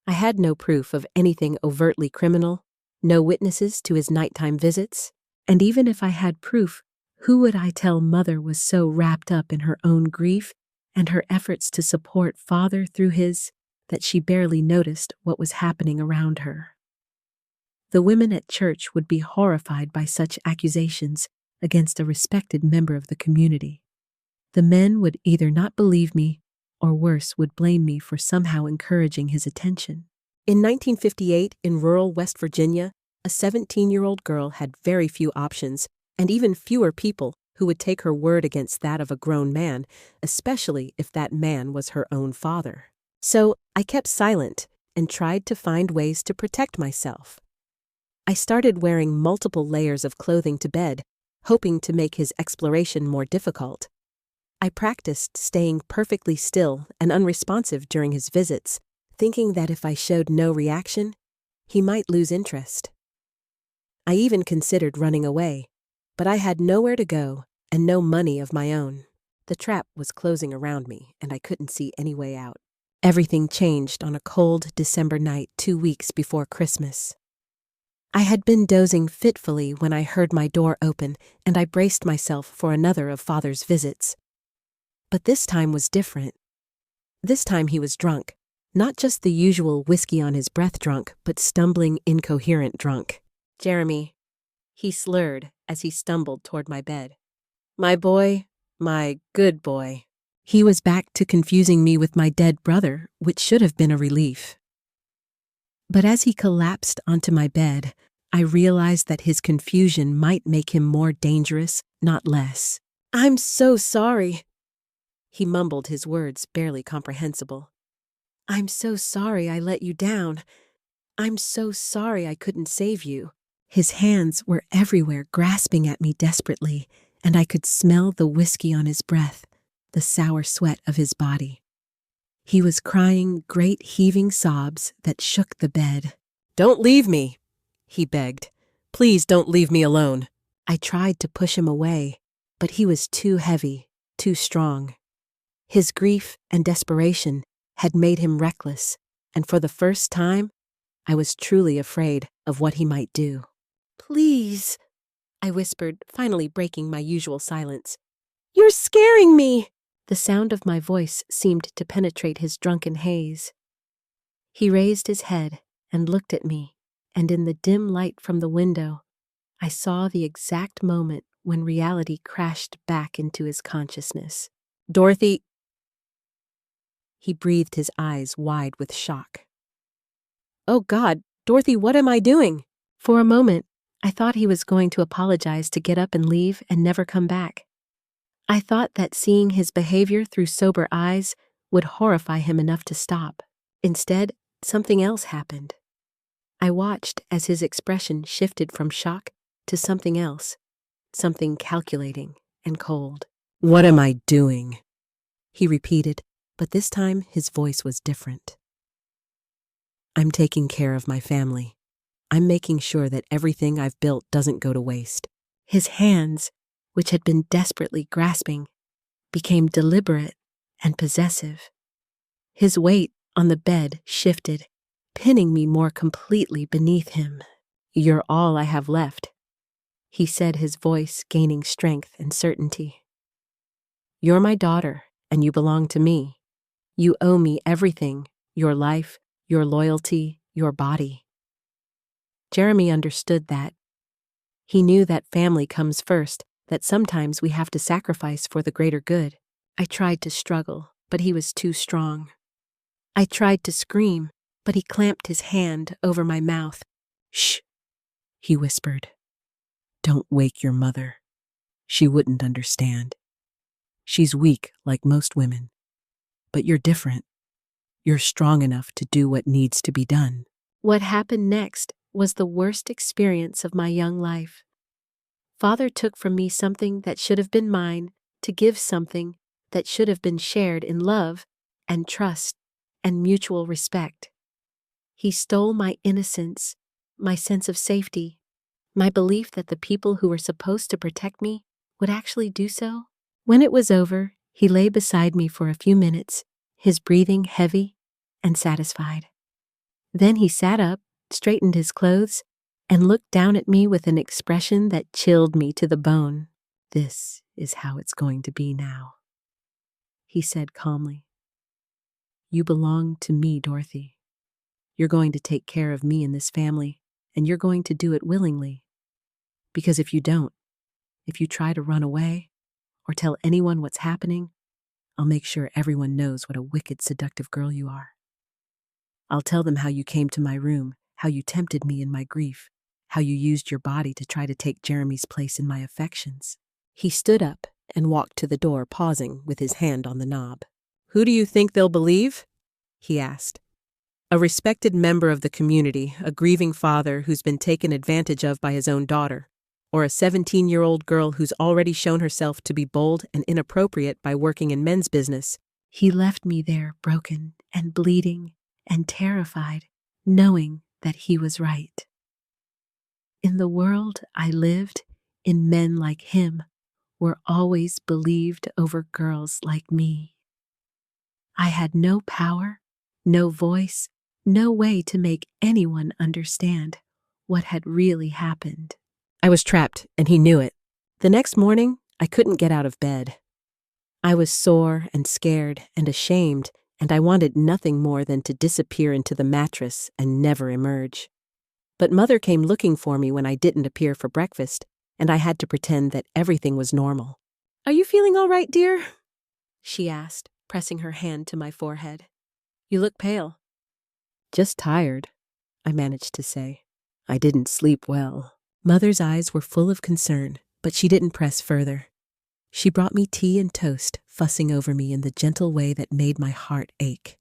I had no proof of anything overtly criminal, no witnesses to his nighttime visits, and even if I had proof, who would I tell Mother was so wrapped up in her own grief and her efforts to support Father through his that she barely noticed what was happening around her? The women at church would be horrified by such accusations against a respected member of the community. The men would either not believe me or worse, would blame me for somehow encouraging his attention. In 1958, in rural West Virginia, a 17-year-old girl had very few options and even fewer people who would take her word against that of a grown man, especially if that man was her own father. So I kept silent and tried to find ways to protect myself. I started wearing multiple layers of clothing to bed, hoping to make his exploration more difficult. I practiced staying perfectly still and unresponsive during his visits, thinking that if I showed no reaction, he might lose interest. I even considered running away, but I had nowhere to go and no money of my own. The trap was closing around me, and I couldn't see any way out. Everything changed on a cold December night 2 weeks before Christmas. I had been dozing fitfully when I heard my door open, and I braced myself for another of Father's visits. But this time was different. This time he was drunk, not just the usual whiskey on his breath drunk, but stumbling, incoherent drunk. "Jeremy," he slurred as he stumbled toward my bed. "My boy, my good boy." He was back to confusing me with my dead brother, which should have been a relief. But as he collapsed onto my bed, I realized that his confusion might make him more dangerous, not less. "I'm so sorry." He mumbled, his words barely comprehensible. "I'm so sorry I let you down. I'm so sorry I couldn't save you." His hands were everywhere, grasping at me desperately, and I could smell the whiskey on his breath, the sour sweat of his body. He was crying great heaving sobs that shook the bed. "Don't leave me," he begged. "Please don't leave me alone." I tried to push him away, but he was too heavy, too strong. His grief and desperation had made him reckless, and for the first time, I was truly afraid of what he might do. "Please," I whispered, finally breaking my usual silence. "You're scaring me." The sound of my voice seemed to penetrate his drunken haze. He raised his head and looked at me, and in the dim light from the window, I saw the exact moment when reality crashed back into his consciousness. "Dorothy," he breathed, his eyes wide with shock. "Oh God, Dorothy, what am I doing?" For a moment, I thought he was going to apologize, to get up and leave and never come back. I thought that seeing his behavior through sober eyes would horrify him enough to stop. Instead, something else happened. I watched as his expression shifted from shock to something else, something calculating and cold. "What am I doing?" he repeated, but this time his voice was different. "I'm taking care of my family. I'm making sure that everything I've built doesn't go to waste." His hands, which had been desperately grasping, became deliberate and possessive. His weight on the bed shifted, pinning me more completely beneath him. "You're all I have left," he said, his voice gaining strength and certainty. "You're my daughter, and you belong to me. You owe me everything, your life, your loyalty, your body." Jeremy understood that. He knew that family comes first, that sometimes we have to sacrifice for the greater good. I tried to struggle, but he was too strong. I tried to scream, but he clamped his hand over my mouth. "Shh," he whispered. "Don't wake your mother. She wouldn't understand. She's weak like most women. But you're different. You're strong enough to do what needs to be done." What happened next was the worst experience of my young life. Father took from me something that should have been mine to give something that should have been shared in love and trust and mutual respect. He stole my innocence, my sense of safety, my belief that the people who were supposed to protect me would actually do so. When it was over, he lay beside me for a few minutes, his breathing heavy and satisfied. Then he sat up, straightened his clothes, and looked down at me with an expression that chilled me to the bone. "This is how it's going to be now," he said calmly. "You belong to me, Dorothy. You're going to take care of me and this family, and you're going to do it willingly. Because if you don't, if you try to run away or tell anyone what's happening, I'll make sure everyone knows what a wicked, seductive girl you are. I'll tell them how you came to my room, how you tempted me in my grief, how you used your body to try to take Jeremy's place in my affections." He stood up and walked to the door, pausing with his hand on the knob. "Who do you think they'll believe?" he asked. "A respected member of the community, a grieving father who's been taken advantage of by his own daughter, or a 17-year-old girl who's already shown herself to be bold and inappropriate by working in men's business?" He left me there, broken and bleeding and terrified, knowing that he was right. In the world I lived in, men like him were always believed over girls like me. I had no power, no voice, no way to make anyone understand what had really happened. I was trapped, and he knew it. The next morning, I couldn't get out of bed. I was sore and scared and ashamed, and I wanted nothing more than to disappear into the mattress and never emerge. But Mother came looking for me when I didn't appear for breakfast, and I had to pretend that everything was normal. "Are you feeling all right, dear?" she asked, pressing her hand to my forehead. "You look pale." "Just tired," I managed to say. "I didn't sleep well." Mother's eyes were full of concern, but she didn't press further. She brought me tea and toast, fussing over me in the gentle way that made my heart ache.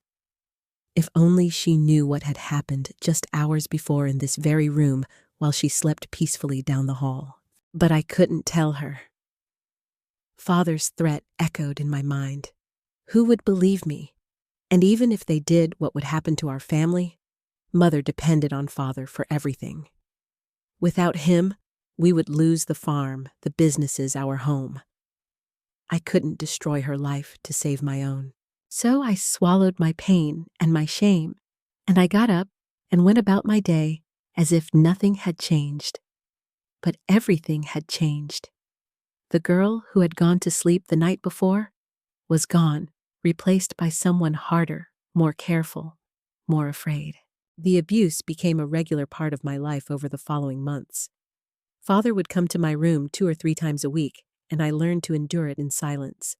If only she knew what had happened just hours before in this very room while she slept peacefully down the hall. But I couldn't tell her. Father's threat echoed in my mind. Who would believe me? And even if they did, what would happen to our family? Mother depended on Father for everything. Without him, we would lose the farm, the businesses, our home. I couldn't destroy her life to save my own. So I swallowed my pain and my shame, and I got up and went about my day as if nothing had changed. But everything had changed. The girl who had gone to sleep the night before was gone, replaced by someone harder, more careful, more afraid. The abuse became a regular part of my life over the following months. Father would come to my room 2 or 3 times a week, and I learned to endure it in silence.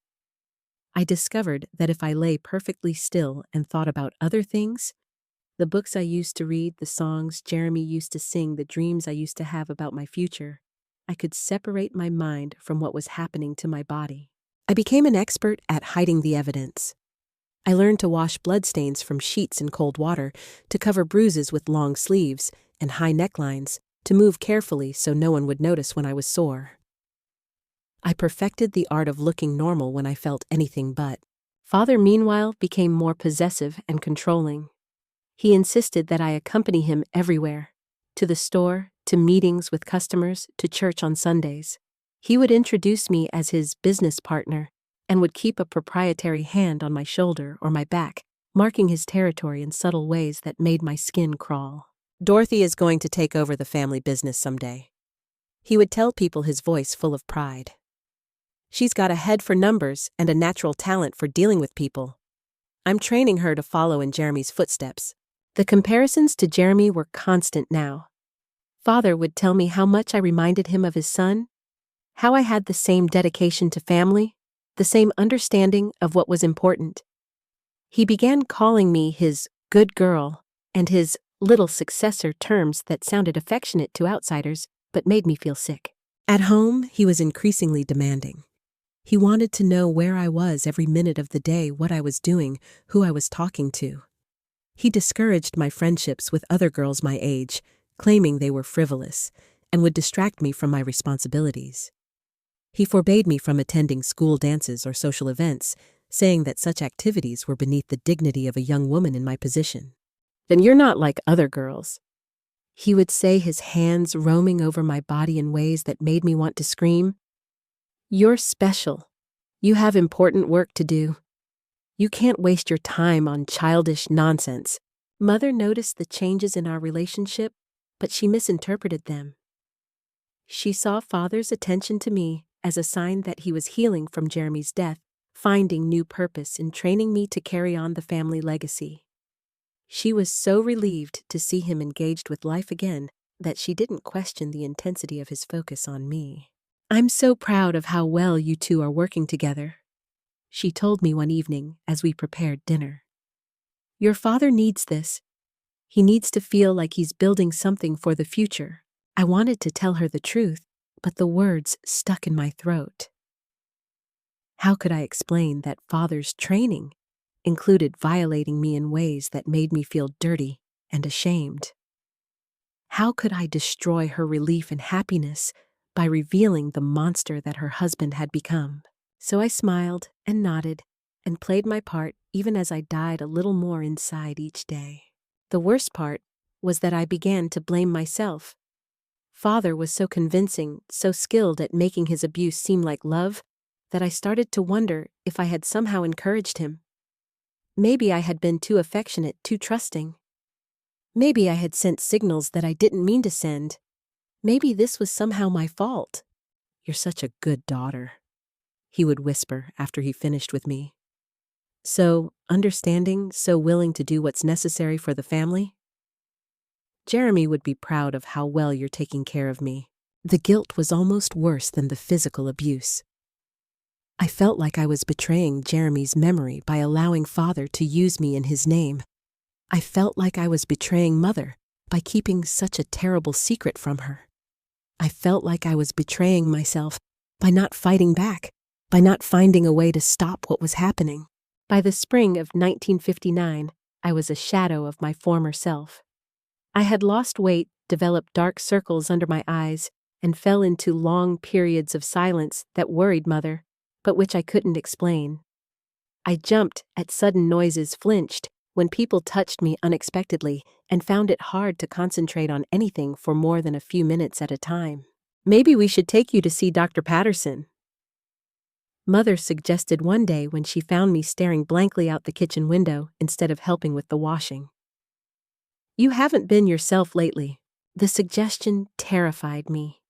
I discovered that if I lay perfectly still and thought about other things, the books I used to read, the songs Jeremy used to sing, the dreams I used to have about my future, I could separate my mind from what was happening to my body. I became an expert at hiding the evidence. I learned to wash bloodstains from sheets in cold water, to cover bruises with long sleeves and high necklines, to move carefully so no one would notice when I was sore. I perfected the art of looking normal when I felt anything but. Father, meanwhile, became more possessive and controlling. He insisted that I accompany him everywhere, to the store, to meetings with customers, to church on Sundays. He would introduce me as his business partner and would keep a proprietary hand on my shoulder or my back, marking his territory in subtle ways that made my skin crawl. Dorothy is going to take over the family business someday. He would tell people, his voice full of pride. She's got a head for numbers and a natural talent for dealing with people. I'm training her to follow in Jeremy's footsteps. The comparisons to Jeremy were constant now. Father would tell me how much I reminded him of his son, how I had the same dedication to family, the same understanding of what was important. He began calling me his good girl and his little successor, terms that sounded affectionate to outsiders but made me feel sick. At home, he was increasingly demanding. He wanted to know where I was every minute of the day, what I was doing, who I was talking to. He discouraged my friendships with other girls my age, claiming they were frivolous, and would distract me from my responsibilities. He forbade me from attending school dances or social events, saying that such activities were beneath the dignity of a young woman in my position. Then you're not like other girls, he would say, his hands roaming over my body in ways that made me want to scream. You're special. You have important work to do. You can't waste your time on childish nonsense. Mother noticed the changes in our relationship, but she misinterpreted them. She saw Father's attention to me as a sign that he was healing from Jeremy's death, finding new purpose in training me to carry on the family legacy. She was so relieved to see him engaged with life again that she didn't question the intensity of his focus on me. I'm so proud of how well you two are working together, she told me one evening as we prepared dinner. Your father needs this. He needs to feel like he's building something for the future. I wanted to tell her the truth, but the words stuck in my throat. How could I explain that Father's training included violating me in ways that made me feel dirty and ashamed? How could I destroy her relief and happiness by revealing the monster that her husband had become? So I smiled and nodded and played my part, even as I died a little more inside each day. The worst part was that I began to blame myself. Father was so convincing, so skilled at making his abuse seem like love, that I started to wonder if I had somehow encouraged him. Maybe I had been too affectionate, too trusting. Maybe I had sent signals that I didn't mean to send. Maybe this was somehow my fault. You're such a good daughter, he would whisper after he finished with me. So understanding, so willing to do what's necessary for the family. Jeremy would be proud of how well you're taking care of me. The guilt was almost worse than the physical abuse. I felt like I was betraying Jeremy's memory by allowing Father to use me in his name. I felt like I was betraying Mother by keeping such a terrible secret from her. I felt like I was betraying myself by not fighting back, by not finding a way to stop what was happening. By the spring of 1959, I was a shadow of my former self. I had lost weight, developed dark circles under my eyes, and fell into long periods of silence that worried Mother, but which I couldn't explain. I jumped at sudden noises, flinched when people touched me unexpectedly, and found it hard to concentrate on anything for more than a few minutes at a time. Maybe we should take you to see Dr. Patterson, Mother suggested one day when she found me staring blankly out the kitchen window instead of helping with the washing. You haven't been yourself lately. The suggestion terrified me.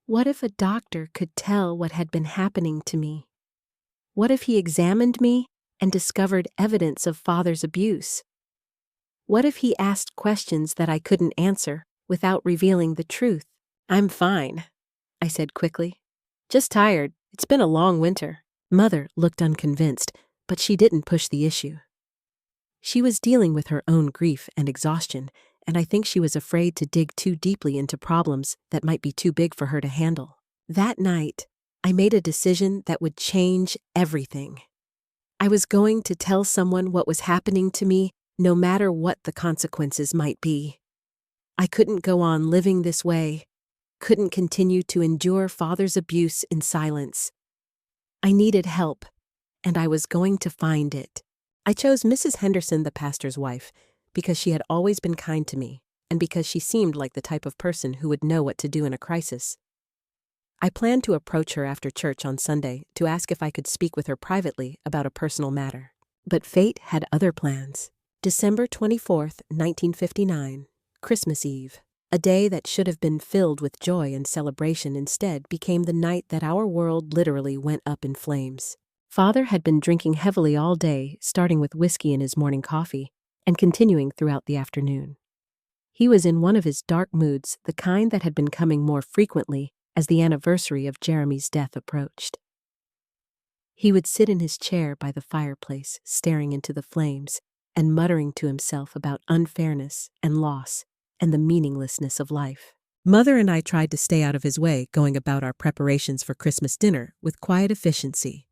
What if a doctor could tell what had been happening to me? What if he examined me and discovered evidence of Father's abuse? What if he asked questions that I couldn't answer without revealing the truth? "I'm fine," I said quickly. "Just tired. It's been a long winter." Mother looked unconvinced, but she didn't push the issue. She was dealing with her own grief and exhaustion, and I think she was afraid to dig too deeply into problems that might be too big for her to handle. That night, I made a decision that would change everything. I was going to tell someone what was happening to me, no matter what the consequences might be. I couldn't go on living this way, couldn't continue to endure Father's abuse in silence. I needed help, and I was going to find it. I chose Mrs. Henderson, the pastor's wife, because she had always been kind to me, and because she seemed like the type of person who would know what to do in a crisis. I planned to approach her after church on Sunday to ask if I could speak with her privately about a personal matter. But fate had other plans. December 24th, 1959, Christmas Eve. A day that should have been filled with joy and celebration instead became the night that our world literally went up in flames. Father had been drinking heavily all day, starting with whiskey in his morning coffee, and continuing throughout the afternoon. He was in one of his dark moods, the kind that had been coming more frequently as the anniversary of Jeremy's death approached. He would sit in his chair by the fireplace, staring into the flames, and muttering to himself about unfairness and loss and the meaninglessness of life. Mother and I tried to stay out of his way, going about our preparations for Christmas dinner with quiet efficiency.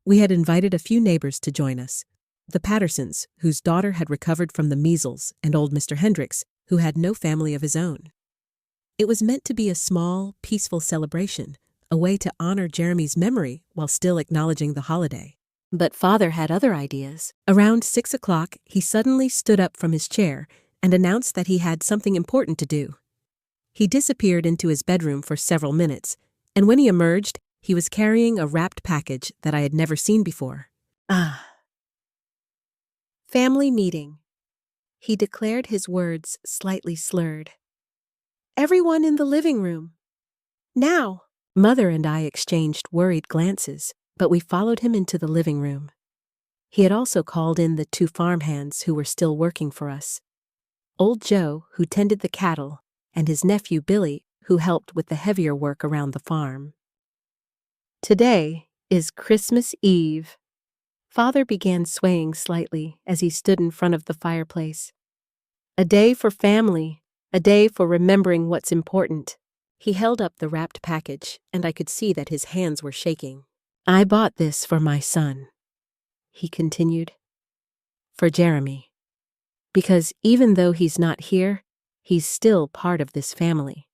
We had invited a few neighbors to join us. The Pattersons, whose daughter had recovered from the measles, and old Mr. Hendricks, who had no family of his own. It was meant to be a small, peaceful celebration, a way to honor Jeremy's memory while still acknowledging the holiday. But Father had other ideas. Around 6 o'clock, he suddenly stood up from his chair and announced that he had something important to do. He disappeared into his bedroom for several minutes, and when he emerged, he was carrying a wrapped package that I had never seen before. Family meeting. He declared, his words slightly slurred. "Everyone in the living room. Now." Mother and I exchanged worried glances, but we followed him into the living room. He had also called in the 2 farmhands who were still working for us. Old Joe, who tended the cattle, and his nephew Billy, who helped with the heavier work around the farm. "Today is Christmas Eve." Father began swaying slightly as he stood in front of the fireplace. "A day for family, a day for remembering what's important." He held up the wrapped package, and I could see that his hands were shaking. "I bought this for my son," he continued. "For Jeremy. Because even though he's not here, he's still part of this family.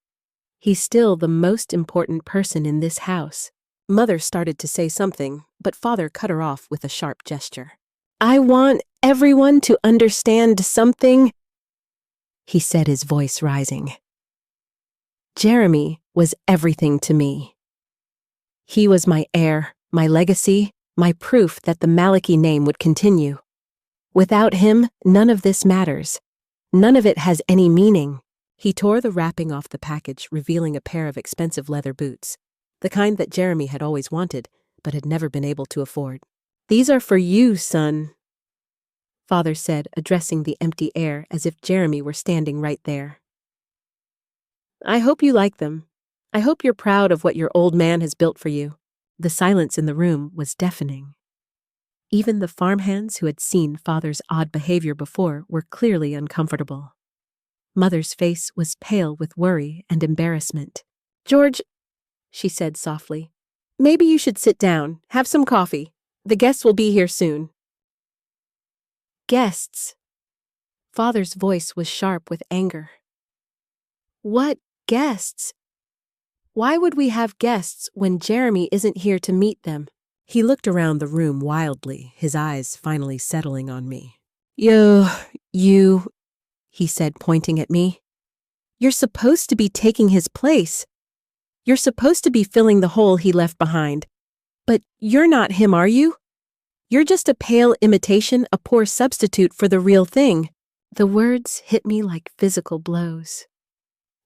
He's still the most important person in this house." Mother started to say something, but Father cut her off with a sharp gesture. "I want everyone to understand something," he said, his voice rising. "Jeremy was everything to me. He was my heir, my legacy, my proof that the Maliki name would continue. Without him, none of this matters. None of it has any meaning." He tore the wrapping off the package, revealing a pair of expensive leather boots, the kind that Jeremy had always wanted, but had never been able to afford. "These are for you, son," Father said, addressing the empty air as if Jeremy were standing right there. "I hope you like them. I hope you're proud of what your old man has built for you." The silence in the room was deafening. Even the farmhands who had seen Father's odd behavior before were clearly uncomfortable. Mother's face was pale with worry and embarrassment. "George," she said softly, "maybe you should sit down, have some coffee. The guests will be here soon." "Guests?" Father's voice was sharp with anger. "What guests? Why would we have guests when Jeremy isn't here to meet them?" He looked around the room wildly, his eyes finally settling on me. You, he said, pointing at me. "You're supposed to be taking his place. You're supposed to be filling the hole he left behind. But you're not him, are you? You're just a pale imitation, a poor substitute for the real thing." The words hit me like physical blows.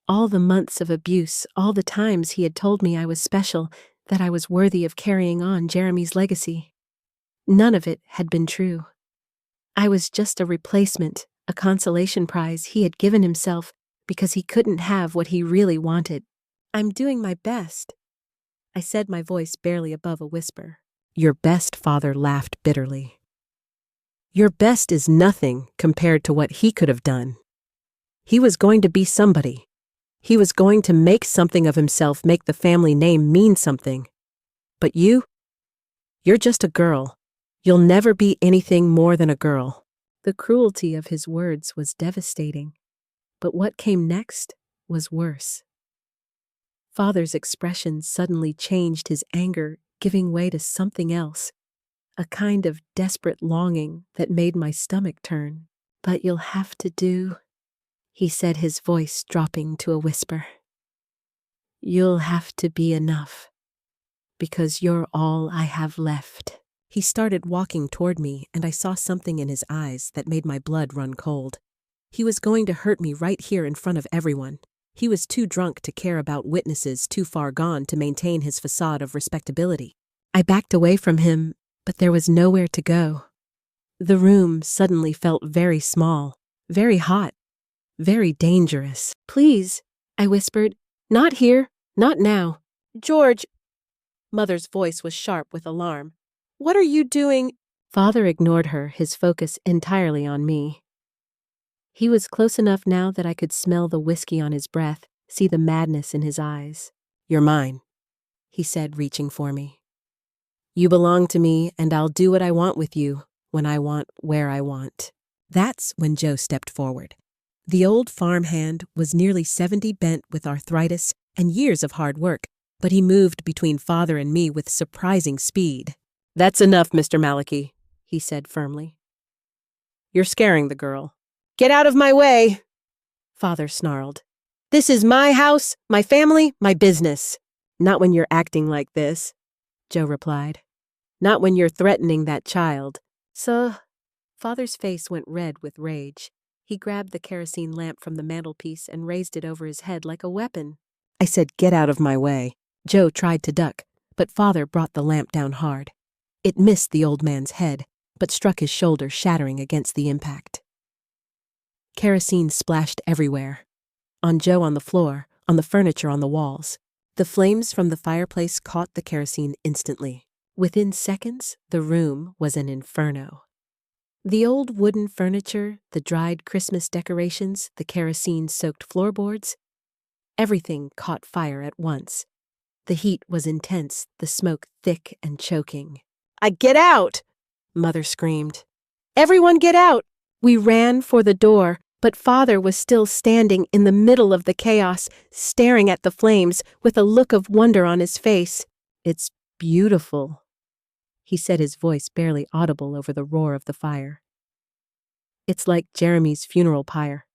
All the months of abuse, all the times he had told me I was special, that I was worthy of carrying on Jeremy's legacy. None of it had been true. I was just a replacement, a consolation prize he had given himself because he couldn't have what he really wanted. "I'm doing my best," I said, my voice barely above a whisper. "Your best," Father laughed bitterly. "Your best is nothing compared to what he could have done. He was going to be somebody. He was going to make something of himself, make the family name mean something. But you're just a girl. You'll never be anything more than a girl." The cruelty of his words was devastating, but what came next was worse. Father's expression suddenly changed, his anger giving way to something else, a kind of desperate longing that made my stomach turn. "But you'll have to do," he said, his voice dropping to a whisper. "You'll have to be enough, because you're all I have left." He started walking toward me, and I saw something in his eyes that made my blood run cold. He was going to hurt me right here in front of everyone. He was too drunk to care about witnesses, too far gone to maintain his facade of respectability. I backed away from him, but there was nowhere to go. The room suddenly felt very small, very hot, very dangerous. "Please," I whispered, "not here, not now." "George," Mother's voice was sharp with alarm. "What are you doing?" Father ignored her, his focus entirely on me. He was close enough now that I could smell the whiskey on his breath, see the madness in his eyes. "You're mine," he said, reaching for me. "You belong to me, and I'll do what I want with you, when I want, where I want." That's when Joe stepped forward. The old farmhand was nearly 70, bent with arthritis and years of hard work, but he moved between Father and me with surprising speed. "That's enough, Mr. Malachi," he said firmly. "You're scaring the girl." "Get out of my way," Father snarled. "This is my house, my family, my business." "Not when you're acting like this," Joe replied. "Not when you're threatening that child." "So," Father's face went red with rage. He grabbed the kerosene lamp from the mantelpiece and raised it over his head like a weapon. I said, "Get out of my way." Joe tried to duck, but Father brought the lamp down hard. It missed the old man's head, but struck his shoulder, shattering against the impact. Kerosene splashed everywhere. On Joe, on the floor, on the furniture, on the walls. The flames from the fireplace caught the kerosene instantly. Within seconds, the room was an inferno. The old wooden furniture, the dried Christmas decorations, the kerosene-soaked floorboards, everything caught fire at once. The heat was intense, the smoke thick and choking. Get out!" Mother screamed. "Everyone get out!" We ran for the door, but Father was still standing in the middle of the chaos, staring at the flames with a look of wonder on his face. "It's beautiful," he said, his voice barely audible over the roar of the fire. "It's like Jeremy's funeral pyre,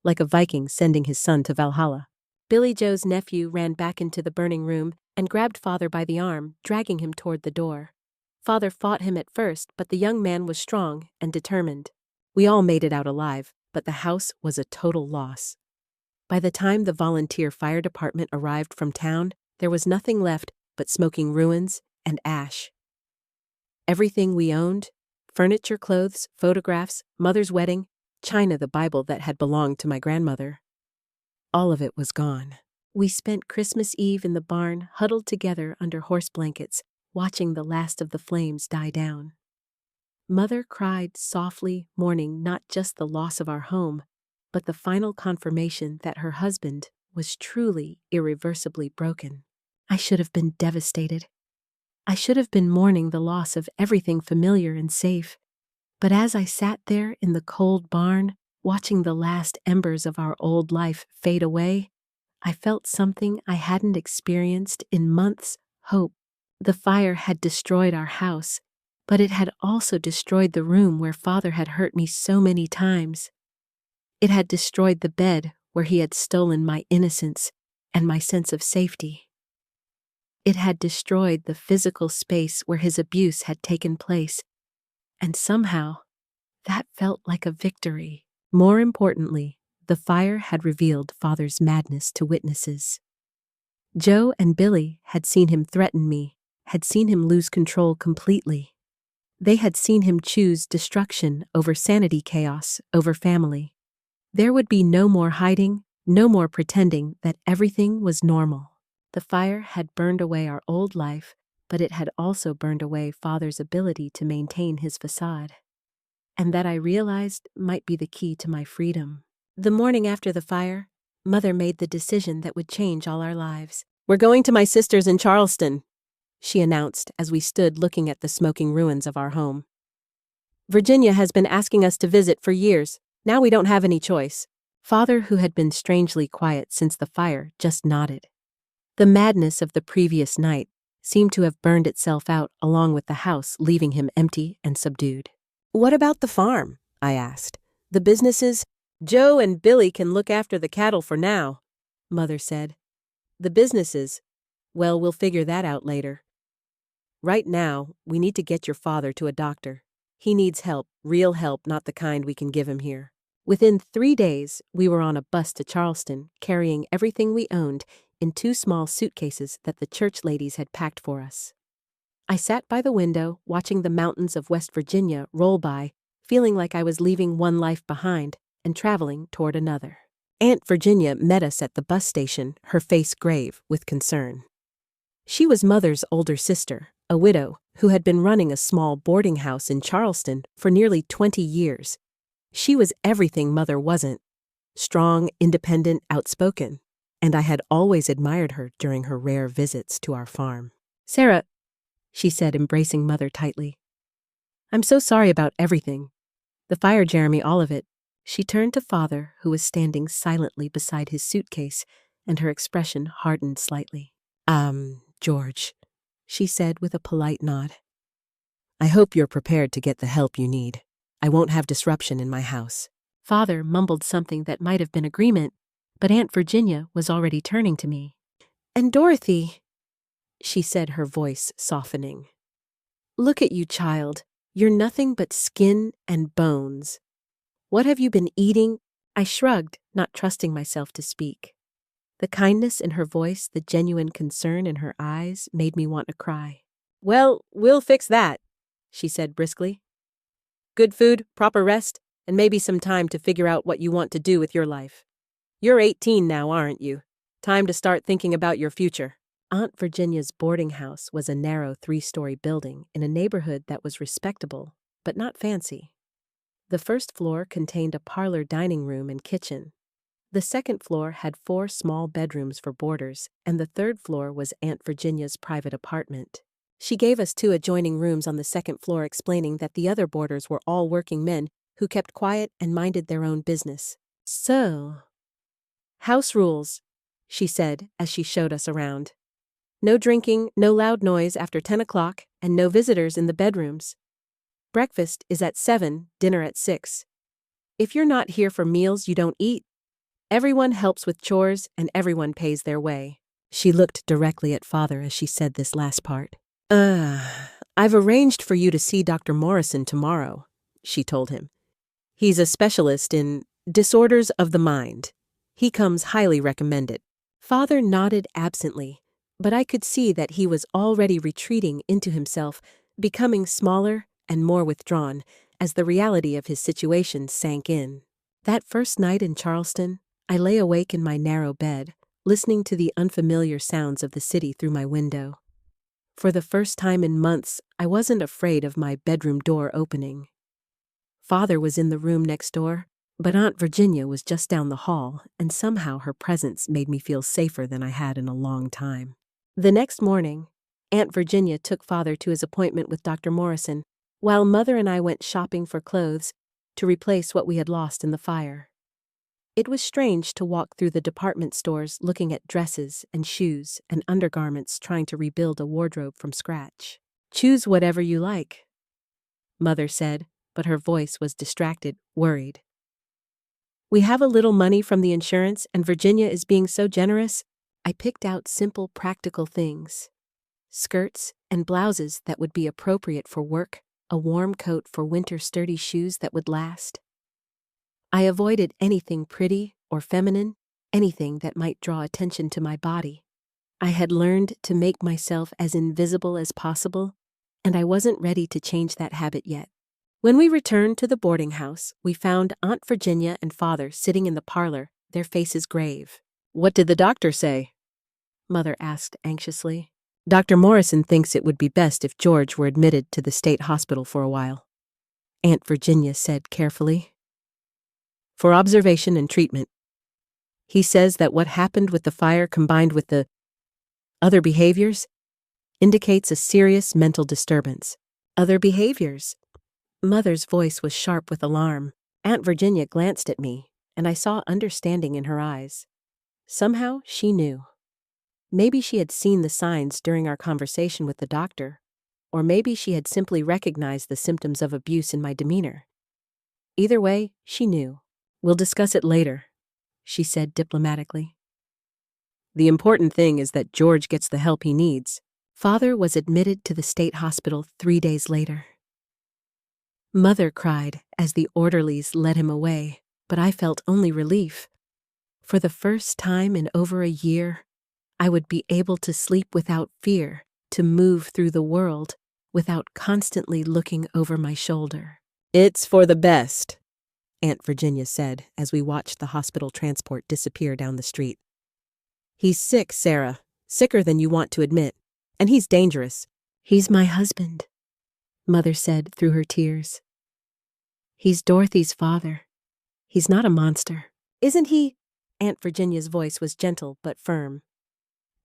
like a Viking sending his son to Valhalla." Billy Joe's nephew ran back into the burning room and grabbed Father by the arm, dragging him toward the door. Father fought him at first, but the young man was strong and determined. We all made it out alive, but the house was a total loss. By the time the volunteer fire department arrived from town, there was nothing left but smoking ruins and ash. Everything we owned, furniture, clothes, photographs, Mother's wedding, china, the Bible that had belonged to my grandmother, all of it was gone. We spent Christmas Eve in the barn, huddled together under horse blankets, watching the last of the flames die down. Mother cried softly, mourning not just the loss of our home, but the final confirmation that her husband was truly irreversibly broken. I should have been devastated. I should have been mourning the loss of everything familiar and safe. But as I sat there in the cold barn, watching the last embers of our old life fade away, I felt something I hadn't experienced in months: hope. The fire had destroyed our house, but it had also destroyed the room where Father had hurt me so many times. It had destroyed the bed where he had stolen my innocence and my sense of safety. It had destroyed the physical space where his abuse had taken place, and somehow, that felt like a victory. More importantly, the fire had revealed Father's madness to witnesses. Joe and Billy had seen him threaten me, had seen him lose control completely. They had seen him choose destruction over sanity, chaos over family. There would be no more hiding, no more pretending that everything was normal. The fire had burned away our old life, but it had also burned away Father's ability to maintain his facade. And that I realized might be the key to my freedom. The morning after the fire, Mother made the decision that would change all our lives. "We're going to my sister's in Charleston," she announced as we stood looking at the smoking ruins of our home. "Virginia has been asking us to visit for years. Now we don't have any choice." Father, who had been strangely quiet since the fire, just nodded. The madness of the previous night seemed to have burned itself out along with the house, leaving him empty and subdued. "What about the farm?" I asked. "The businesses?" "Joe and Billy can look after the cattle for now," Mother said. "The businesses, well, we'll figure that out later. Right now, we need to get your father to a doctor. He needs help, real help, not the kind we can give him here." Within 3 days, we were on a bus to Charleston, carrying everything we owned in 2 small suitcases that the church ladies had packed for us. I sat by the window, watching the mountains of West Virginia roll by, feeling like I was leaving one life behind and traveling toward another. Aunt Virginia met us at the bus station, her face grave with concern. She was Mother's older sister, a widow, who had been running a small boarding house in Charleston for nearly 20 years. She was everything Mother wasn't: strong, independent, outspoken, and I had always admired her during her rare visits to our farm. "Sarah," she said, embracing Mother tightly, "I'm so sorry about everything. The fire, Jeremy, all of it." She turned to Father, who was standing silently beside his suitcase, and her expression hardened slightly. George," she said with a polite nod. "I hope you're prepared to get the help you need. I won't have disruption in my house." Father mumbled something that might have been agreement, but Aunt Virginia was already turning to me. "And Dorothy," she said, her voice softening. "Look at you, child. You're nothing but skin and bones. What have you been eating?" I shrugged, not trusting myself to speak. The kindness in her voice, the genuine concern in her eyes, made me want to cry. "Well, we'll fix that," she said briskly. "Good food, proper rest, and maybe some time to figure out what you want to do with your life. You're 18 now, aren't you? Time to start thinking about your future." Aunt Virginia's boarding house was a narrow 3-story building in a neighborhood that was respectable, but not fancy. The first floor contained a parlor, dining room, and kitchen. The second floor had 4 small bedrooms for boarders, and the third floor was Aunt Virginia's private apartment. She gave us 2 adjoining rooms on the second floor, explaining that the other boarders were all working men who kept quiet and minded their own business. "So, house rules," she said as she showed us around. "No drinking, no loud noise after 10 o'clock, and no visitors in the bedrooms. Breakfast is at 7, dinner at 6. If you're not here for meals, you don't eat. Everyone helps with chores, and everyone pays their way." She looked directly at Father as she said this last part. I've arranged for you to see Dr. Morrison tomorrow," she told him. "He's a specialist in disorders of the mind. He comes highly recommended." Father nodded absently, but I could see that he was already retreating into himself, becoming smaller and more withdrawn as the reality of his situation sank in. That first night in Charleston, I lay awake in my narrow bed, listening to the unfamiliar sounds of the city through my window. For the first time in months, I wasn't afraid of my bedroom door opening. Father was in the room next door, but Aunt Virginia was just down the hall, and somehow her presence made me feel safer than I had in a long time. The next morning, Aunt Virginia took Father to his appointment with Dr. Morrison, while Mother and I went shopping for clothes to replace what we had lost in the fire. It was strange to walk through the department stores looking at dresses and shoes and undergarments, trying to rebuild a wardrobe from scratch. "Choose whatever you like," Mother said, but her voice was distracted, worried. "We have a little money from the insurance, and Virginia is being so generous." I picked out simple, practical things: skirts and blouses that would be appropriate for work, a warm coat for winter, sturdy shoes that would last. I avoided anything pretty or feminine, anything that might draw attention to my body. I had learned to make myself as invisible as possible, and I wasn't ready to change that habit yet. When we returned to the boarding house, we found Aunt Virginia and Father sitting in the parlor, their faces grave. "What did the doctor say?" Mother asked anxiously. "Dr. Morrison thinks it would be best if George were admitted to the state hospital for a while," Aunt Virginia said carefully. "For observation and treatment. He says that what happened with the fire combined with the other behaviors indicates a serious mental disturbance." "Other behaviors?" Mother's voice was sharp with alarm. Aunt Virginia glanced at me, and I saw understanding in her eyes. Somehow she knew. Maybe she had seen the signs during our conversation with the doctor, or maybe she had simply recognized the symptoms of abuse in my demeanor. Either way, she knew. "We'll discuss it later," she said diplomatically. "The important thing is that George gets the help he needs." Father was admitted to the state hospital 3 days later. Mother cried as the orderlies led him away, but I felt only relief. For the first time in over a year, I would be able to sleep without fear, to move through the world without constantly looking over my shoulder. "It's for the best," Aunt Virginia said as we watched the hospital transport disappear down the street. "He's sick, Sarah, sicker than you want to admit, and he's dangerous." "He's my husband," Mother said through her tears. "He's Dorothy's father. He's not a monster." "Isn't he?" Aunt Virginia's voice was gentle but firm.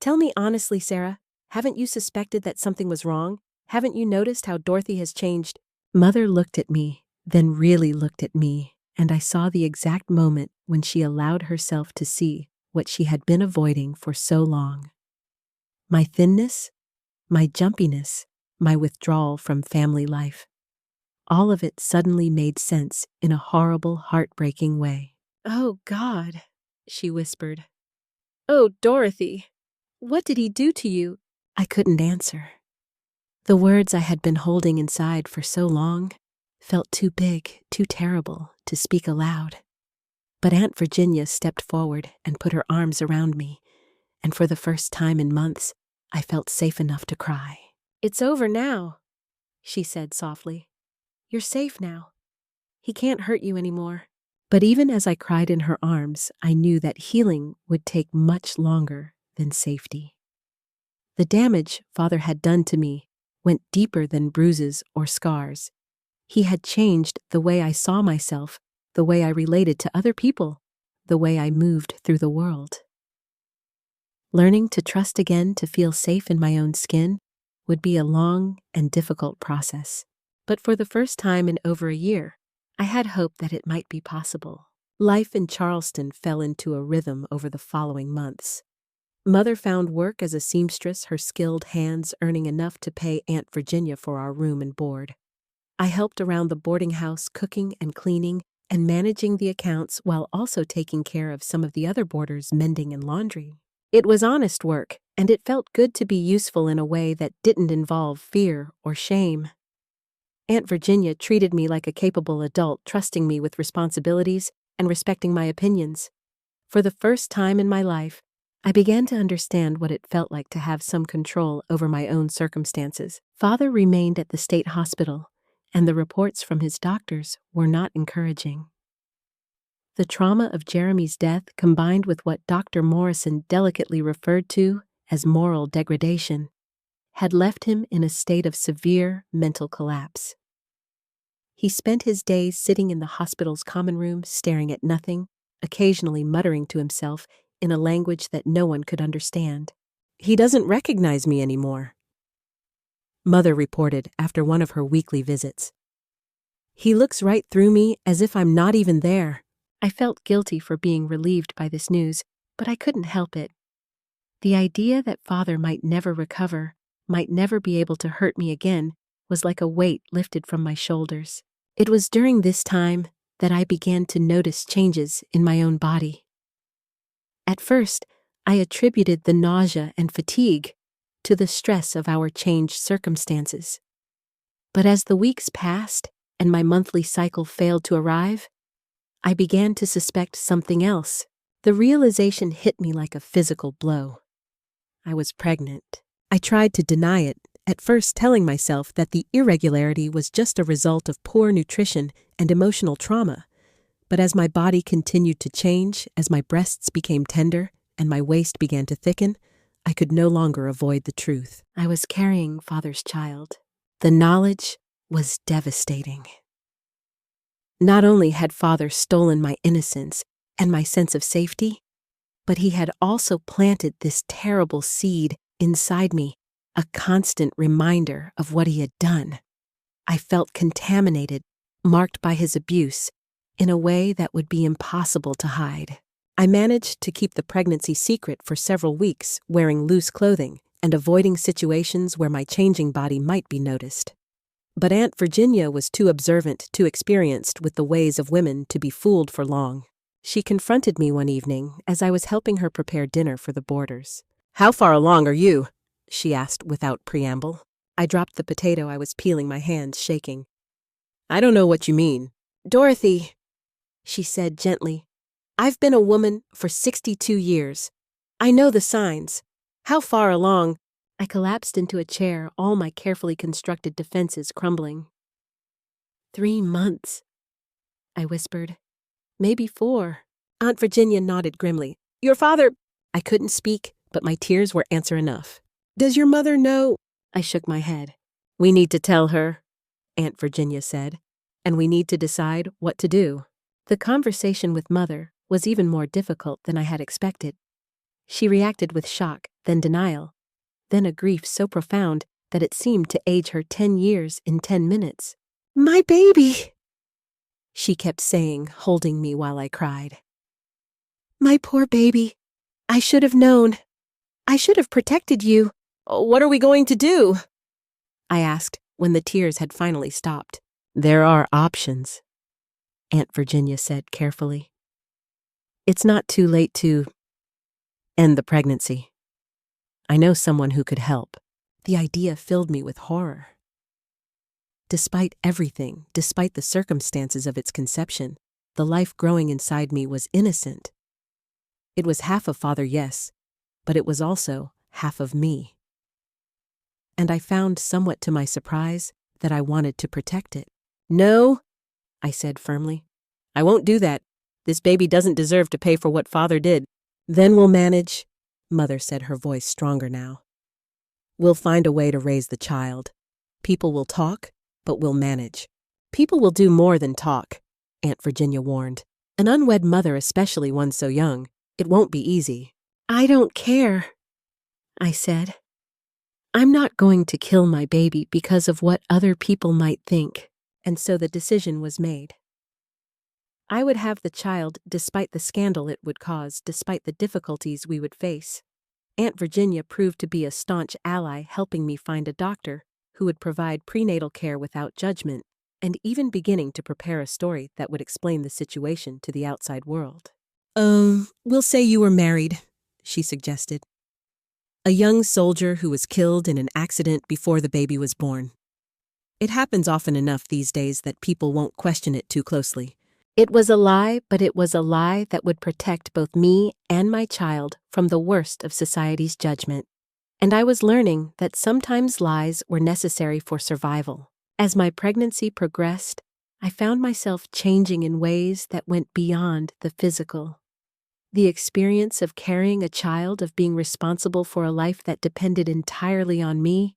"Tell me honestly, Sarah, haven't you suspected that something was wrong? Haven't you noticed how Dorothy has changed?" Mother looked at me, then really looked at me, and I saw the exact moment when she allowed herself to see what she had been avoiding for so long. My thinness, my jumpiness, my withdrawal from family life. All of it suddenly made sense in a horrible, heartbreaking way. "Oh, God," she whispered. "Oh, Dorothy, what did he do to you?" I couldn't answer. The words I had been holding inside for so long felt too big, too terrible to speak aloud. But Aunt Virginia stepped forward and put her arms around me, and for the first time in months, I felt safe enough to cry. "It's over now," she said softly. "You're safe now. He can't hurt you anymore." But even as I cried in her arms, I knew that healing would take much longer than safety. The damage Father had done to me went deeper than bruises or scars. He had changed the way I saw myself, the way I related to other people, the way I moved through the world. Learning to trust again to feel safe in my own skin would be a long and difficult process. But for the first time in over a year, I had hope that it might be possible. Life in Charleston fell into a rhythm over the following months. Mother found work as a seamstress, her skilled hands earning enough to pay Aunt Virginia for our room and board. I helped around the boarding house cooking and cleaning and managing the accounts while also taking care of some of the other boarders' mending and laundry. It was honest work, and it felt good to be useful in a way that didn't involve fear or shame. Aunt Virginia treated me like a capable adult, trusting me with responsibilities and respecting my opinions. For the first time in my life, I began to understand what it felt like to have some control over my own circumstances. Father remained at the state hospital, and the reports from his doctors were not encouraging. The trauma of Jeremy's death, combined with what Dr. Morrison delicately referred to as moral degradation, had left him in a state of severe mental collapse. He spent his days sitting in the hospital's common room, staring at nothing, occasionally muttering to himself in a language that no one could understand. "He doesn't recognize me anymore," Mother reported after one of her weekly visits. "He looks right through me as if I'm not even there." I felt guilty for being relieved by this news, but I couldn't help it. The idea that Father might never recover, might never be able to hurt me again, was like a weight lifted from my shoulders. It was during this time that I began to notice changes in my own body. At first, I attributed the nausea and fatigue to the stress of our changed circumstances. But as the weeks passed and my monthly cycle failed to arrive, I began to suspect something else. The realization hit me like a physical blow. I was pregnant. I tried to deny it at first telling myself that the irregularity was just a result of poor nutrition and emotional trauma. But as my body continued to change, as my breasts became tender and my waist began to thicken, I could no longer avoid the truth. I was carrying Father's child. The knowledge was devastating. Not only had Father stolen my innocence and my sense of safety, but he had also planted this terrible seed inside me, a constant reminder of what he had done. I felt contaminated, marked by his abuse, in a way that would be impossible to hide. I managed to keep the pregnancy secret for several weeks, wearing loose clothing and avoiding situations where my changing body might be noticed. But Aunt Virginia was too observant, too experienced with the ways of women to be fooled for long. She confronted me one evening as I was helping her prepare dinner for the boarders. "How far along are you?" she asked without preamble. I dropped the potato I was peeling, my hands shaking. "I don't know what you mean." "Dorothy," she said gently, "I've been a woman for 62 years. I know the signs. How far along?" I collapsed into a chair, all my carefully constructed defenses crumbling. 3 months, I whispered. "Maybe 4. Aunt Virginia nodded grimly. "Your father—" I couldn't speak, but my tears were answer enough. "Does your mother know?" I shook my head. "We need to tell her," Aunt Virginia said, "and we need to decide what to do." The conversation with Mother was even more difficult than I had expected. She reacted with shock, then denial, then a grief so profound that it seemed to age her 10 years in 10 minutes. "My baby," she kept saying, holding me while I cried. "My poor baby. I should have known. I should have protected you." "What are we going to do?" I asked when the tears had finally stopped. "There are options," Aunt Virginia said carefully. "It's not too late to end the pregnancy. I know someone who could help." The idea filled me with horror. Despite everything, despite the circumstances of its conception, the life growing inside me was innocent. It was half of Father, yes, but it was also half of me. And I found, somewhat to my surprise, that I wanted to protect it. "No," I said firmly. "I won't do that. This baby doesn't deserve to pay for what Father did." "Then we'll manage," Mother said, her voice stronger now. "We'll find a way to raise the child. People will talk, but we'll manage." "People will do more than talk," Aunt Virginia warned. "An unwed mother, especially one so young, it won't be easy." "I don't care," I said. "I'm not going to kill my baby because of what other people might think." And so the decision was made. I would have the child despite the scandal it would cause, despite the difficulties we would face. Aunt Virginia proved to be a staunch ally, helping me find a doctor who would provide prenatal care without judgment, and even beginning to prepare a story that would explain the situation to the outside world. We'll say you were married," she suggested. "A young soldier who was killed in an accident before the baby was born. It happens often enough these days that people won't question it too closely." It was a lie, but it was a lie that would protect both me and my child from the worst of society's judgment. And I was learning that sometimes lies were necessary for survival. As my pregnancy progressed, I found myself changing in ways that went beyond the physical. The experience of carrying a child, of being responsible for a life that depended entirely on me,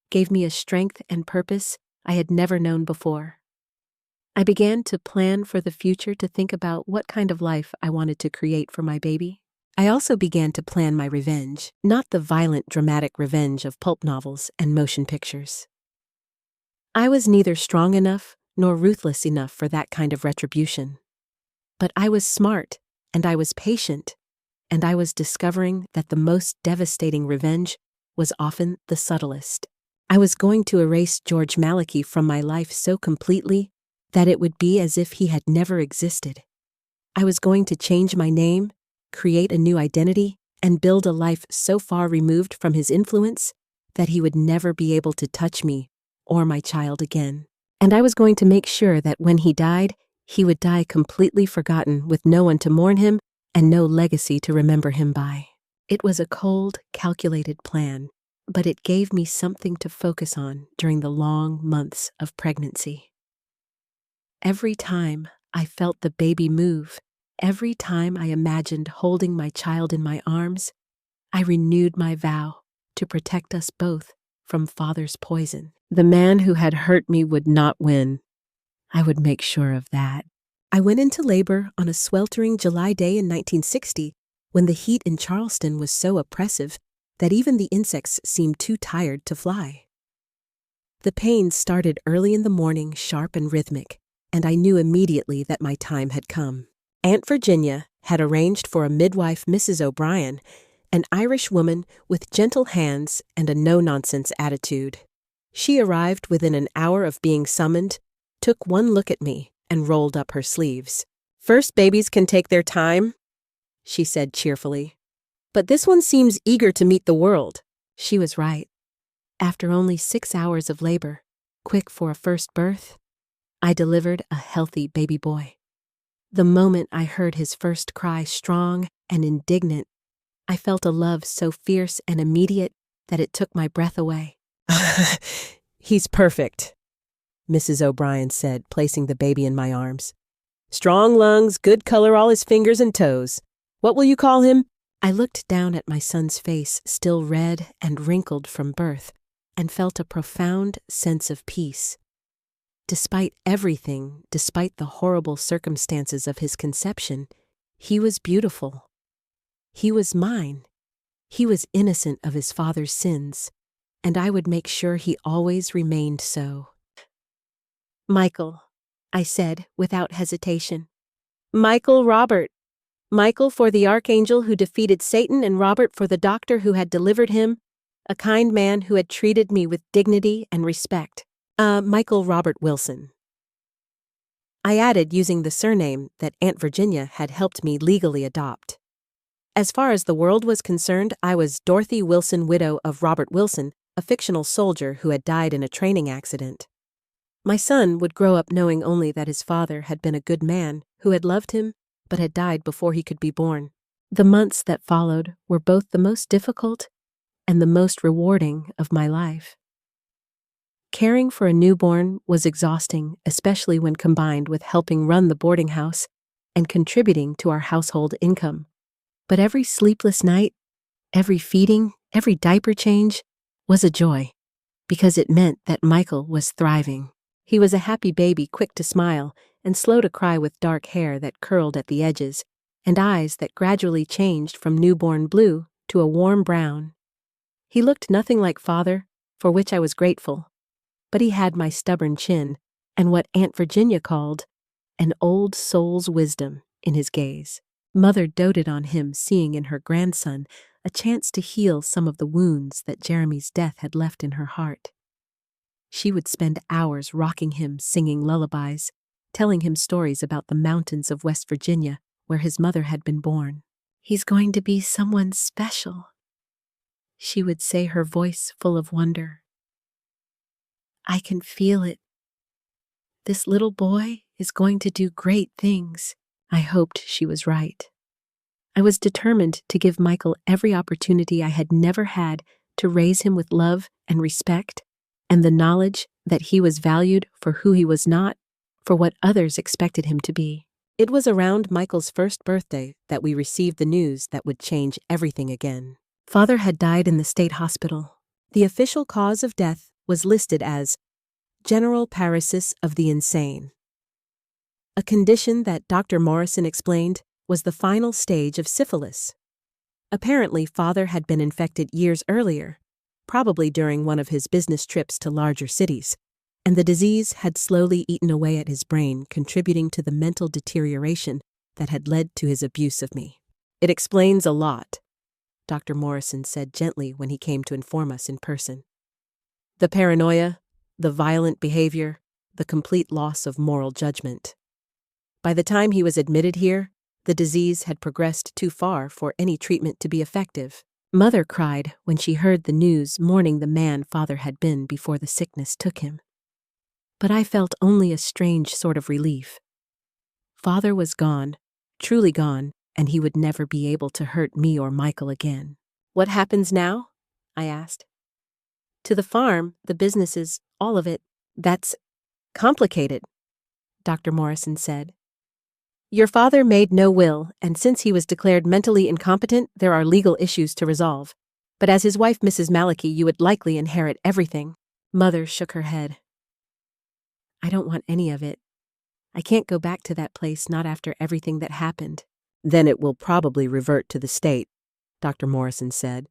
gave me a strength and purpose I had never known before. I began to plan for the future, to think about what kind of life I wanted to create for my baby. I also began to plan my revenge, not the violent, dramatic revenge of pulp novels and motion pictures. I was neither strong enough nor ruthless enough for that kind of retribution. But I was smart, and I was patient, and I was discovering that the most devastating revenge was often the subtlest. I was going to erase George Malachi from my life so completely that it would be as if he had never existed. I was going to change my name, create a new identity, and build a life so far removed from his influence that he would never be able to touch me or my child again. And I was going to make sure that when he died, he would die completely forgotten, with no one to mourn him and no legacy to remember him by. It was a cold, calculated plan, but it gave me something to focus on during the long months of pregnancy. Every time I felt the baby move, every time I imagined holding my child in my arms, I renewed my vow to protect us both from father's poison. The man who had hurt me would not win. I would make sure of that. I went into labor on a sweltering July day in 1960 when the heat in Charleston was so oppressive that even the insects seemed too tired to fly. The pains started early in the morning, sharp and rhythmic, and I knew immediately that my time had come. Aunt Virginia had arranged for a midwife, Mrs. O'Brien, an Irish woman with gentle hands and a no-nonsense attitude. She arrived within an hour of being summoned, took one look at me, and rolled up her sleeves. "First babies can take their time," she said cheerfully. "But this one seems eager to meet the world." She was right. After only 6 hours of labor, quick for a first birth, I delivered a healthy baby boy. The moment I heard his first cry, strong and indignant, I felt a love so fierce and immediate that it took my breath away. "He's perfect," Mrs. O'Brien said, placing the baby in my arms. "Strong lungs, good color, all his fingers and toes. What will you call him?" I looked down at my son's face, still red and wrinkled from birth, and felt a profound sense of peace. Despite everything, despite the horrible circumstances of his conception, he was beautiful. He was mine. He was innocent of his father's sins, and I would make sure he always remained so. "Michael," I said without hesitation. "Michael Robert. Michael for the archangel who defeated Satan, and Robert for the doctor who had delivered him, a kind man who had treated me with dignity and respect. Michael Robert Wilson." I added, using the surname that Aunt Virginia had helped me legally adopt. As far as the world was concerned, I was Dorothy Wilson, widow of Robert Wilson, a fictional soldier who had died in a training accident. My son would grow up knowing only that his father had been a good man who had loved him but had died before he could be born. The months that followed were both the most difficult and the most rewarding of my life. Caring for a newborn was exhausting, especially when combined with helping run the boarding house and contributing to our household income. But every sleepless night, every feeding, every diaper change was a joy, because it meant that Michael was thriving. He was a happy baby, quick to smile and slow to cry, with dark hair that curled at the edges and eyes that gradually changed from newborn blue to a warm brown. He looked nothing like father, for which I was grateful, but he had my stubborn chin and what Aunt Virginia called an old soul's wisdom in his gaze. Mother doted on him, seeing in her grandson a chance to heal some of the wounds that Jeremy's death had left in her heart. She would spend hours rocking him, singing lullabies, telling him stories about the mountains of West Virginia where his mother had been born. "He's going to be someone special," she would say, her voice full of wonder. "I can feel it. This little boy is going to do great things." I hoped she was right. I was determined to give Michael every opportunity I had never had to raise him with love and respect, and the knowledge that he was valued for who he was, not for what others expected him to be. It was around Michael's first birthday that we received the news that would change everything again. Father had died in the state hospital. The official cause of death was listed as general paresis of the insane, a condition that Dr. Morrison explained was the final stage of syphilis. Apparently, Father had been infected years earlier, probably during one of his business trips to larger cities, and the disease had slowly eaten away at his brain, contributing to the mental deterioration that had led to his abuse of me. "It explains a lot," Dr. Morrison said gently when he came to inform us in person. "The paranoia, the violent behavior, the complete loss of moral judgment. By the time he was admitted here, the disease had progressed too far for any treatment to be effective." Mother cried when she heard the news, mourning the man Father had been before the sickness took him. But I felt only a strange sort of relief. Father was gone, truly gone, and he would never be able to hurt me or Michael again. "What happens now?" I asked. To the farm, the businesses, all of it. That's complicated, Dr. Morrison said. Your father made no will, and since he was declared mentally incompetent, there are legal issues to resolve. But as his wife, Mrs. Malachi, you would likely inherit everything. Mother shook her head. I don't want any of it. I can't go back to that place, not after everything that happened. Then it will probably revert to the state, Dr. Morrison said.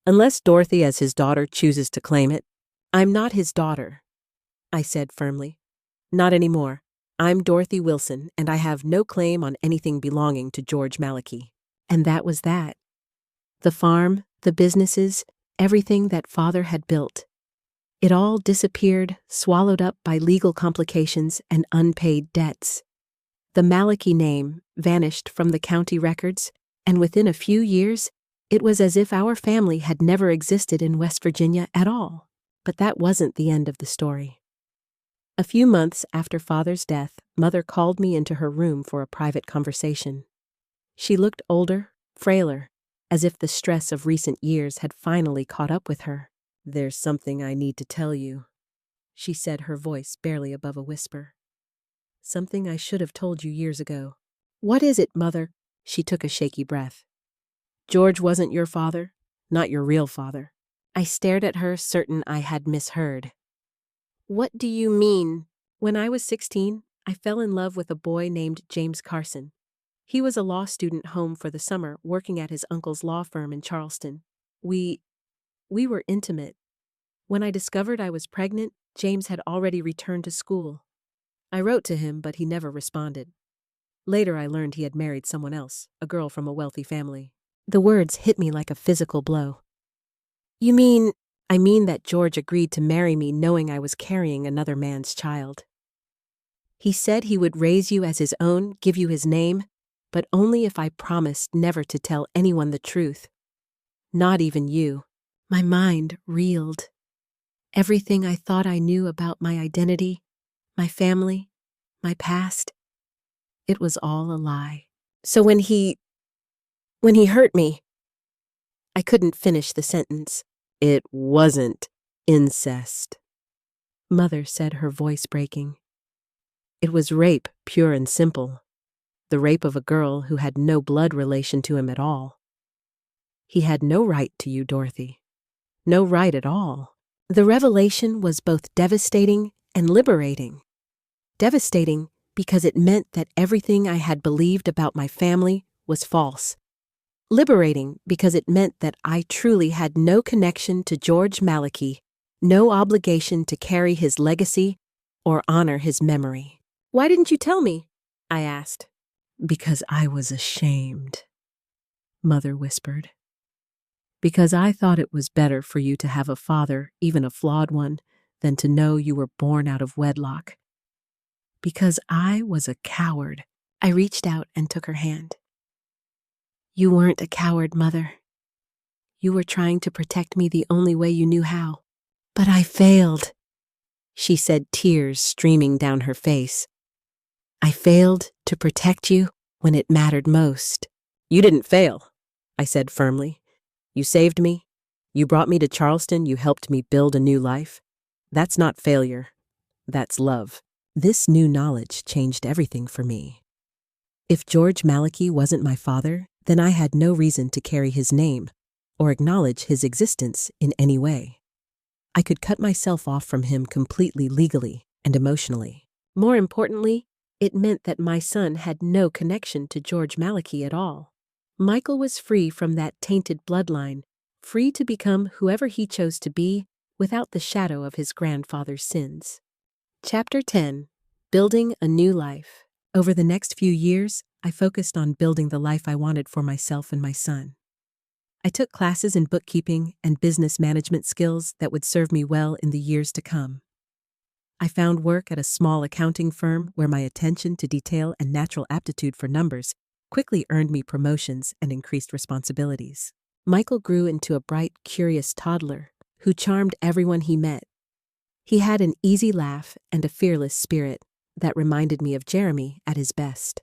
Unless Dorothy, as his daughter, chooses to claim it. I'm not his daughter, I said firmly. Not anymore. I'm Dorothy Wilson, and I have no claim on anything belonging to George Malachi. And that was that. The farm, the businesses, everything that father had built. It all disappeared, swallowed up by legal complications and unpaid debts. The Malachi name vanished from the county records, and within a few years, it was as if our family had never existed in West Virginia at all. But that wasn't the end of the story. A few months after father's death, Mother called me into her room for a private conversation. She looked older, frailer, as if the stress of recent years had finally caught up with her. There's something I need to tell you, she said, her voice barely above a whisper. Something I should have told you years ago. What is it, Mother? She took a shaky breath. George wasn't your father, not your real father. I stared at her, certain I had misheard. What do you mean? When I was 16, I fell in love with a boy named James Carson. He was a law student home for the summer, working at his uncle's law firm in Charleston. We were intimate. When I discovered I was pregnant, James had already returned to school. I wrote to him, but he never responded. Later I learned he had married someone else, a girl from a wealthy family. The words hit me like a physical blow. You mean... I mean that George agreed to marry me knowing I was carrying another man's child. He said he would raise you as his own, give you his name, but only if I promised never to tell anyone the truth. Not even you. My mind reeled. Everything I thought I knew about my identity, my family, my past, it was all a lie. So when he hurt me, I couldn't finish the sentence. It wasn't incest, Mother said, her voice breaking. It was rape, pure and simple. The rape of a girl who had no blood relation to him at all. He had no right to you, Dorothy. No right at all. The revelation was both devastating and liberating. Devastating because it meant that everything I had believed about my family was false. Liberating because it meant that I truly had no connection to George Malachi, no obligation to carry his legacy or honor his memory. Why didn't you tell me? I asked. Because I was ashamed, Mother whispered. Because I thought it was better for you to have a father, even a flawed one, than to know you were born out of wedlock. Because I was a coward. I reached out and took her hand. You weren't a coward, Mother. You were trying to protect me the only way you knew how. But I failed, she said, tears streaming down her face. I failed to protect you when it mattered most. You didn't fail, I said firmly. You saved me. You brought me to Charleston. You helped me build a new life. That's not failure. That's love. This new knowledge changed everything for me. If George Malachi wasn't my father, then I had no reason to carry his name or acknowledge his existence in any way. I could cut myself off from him completely legally and emotionally. More importantly, it meant that my son had no connection to George Malachi at all. Michael was free from that tainted bloodline, free to become whoever he chose to be without the shadow of his grandfather's sins. Chapter 10. Building a New Life. Over the next few years, I focused on building the life I wanted for myself and my son. I took classes in bookkeeping and business management skills that would serve me well in the years to come. I found work at a small accounting firm where my attention to detail and natural aptitude for numbers quickly earned me promotions and increased responsibilities. Michael grew into a bright, curious toddler who charmed everyone he met. He had an easy laugh and a fearless spirit that reminded me of Jeremy at his best.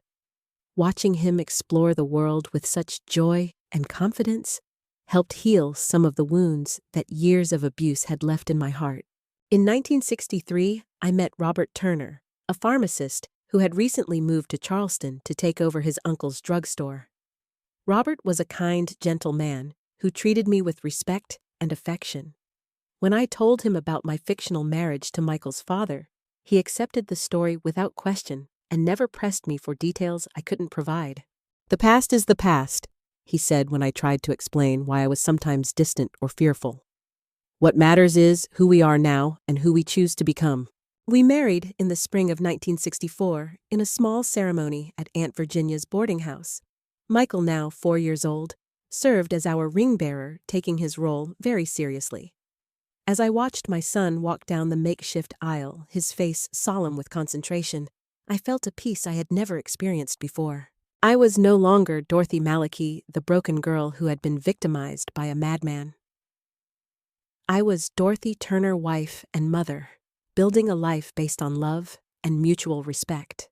Watching him explore the world with such joy and confidence helped heal some of the wounds that years of abuse had left in my heart. In 1963, I met Robert Turner, a pharmacist who had recently moved to Charleston to take over his uncle's drugstore. Robert was a kind, gentle man who treated me with respect and affection. When I told him about my fictional marriage to Michael's father, he accepted the story without question and never pressed me for details I couldn't provide. "The past is the past," he said when I tried to explain why I was sometimes distant or fearful. "What matters is who we are now and who we choose to become." We married in the spring of 1964 in a small ceremony at Aunt Virginia's boarding house. Michael, now 4 years old, served as our ring bearer, taking his role very seriously. As I watched my son walk down the makeshift aisle, his face solemn with concentration, I felt a peace I had never experienced before. I was no longer Dorothy Malachi, the broken girl who had been victimized by a madman. I was Dorothy Turner, wife and mother, building a life based on love and mutual respect.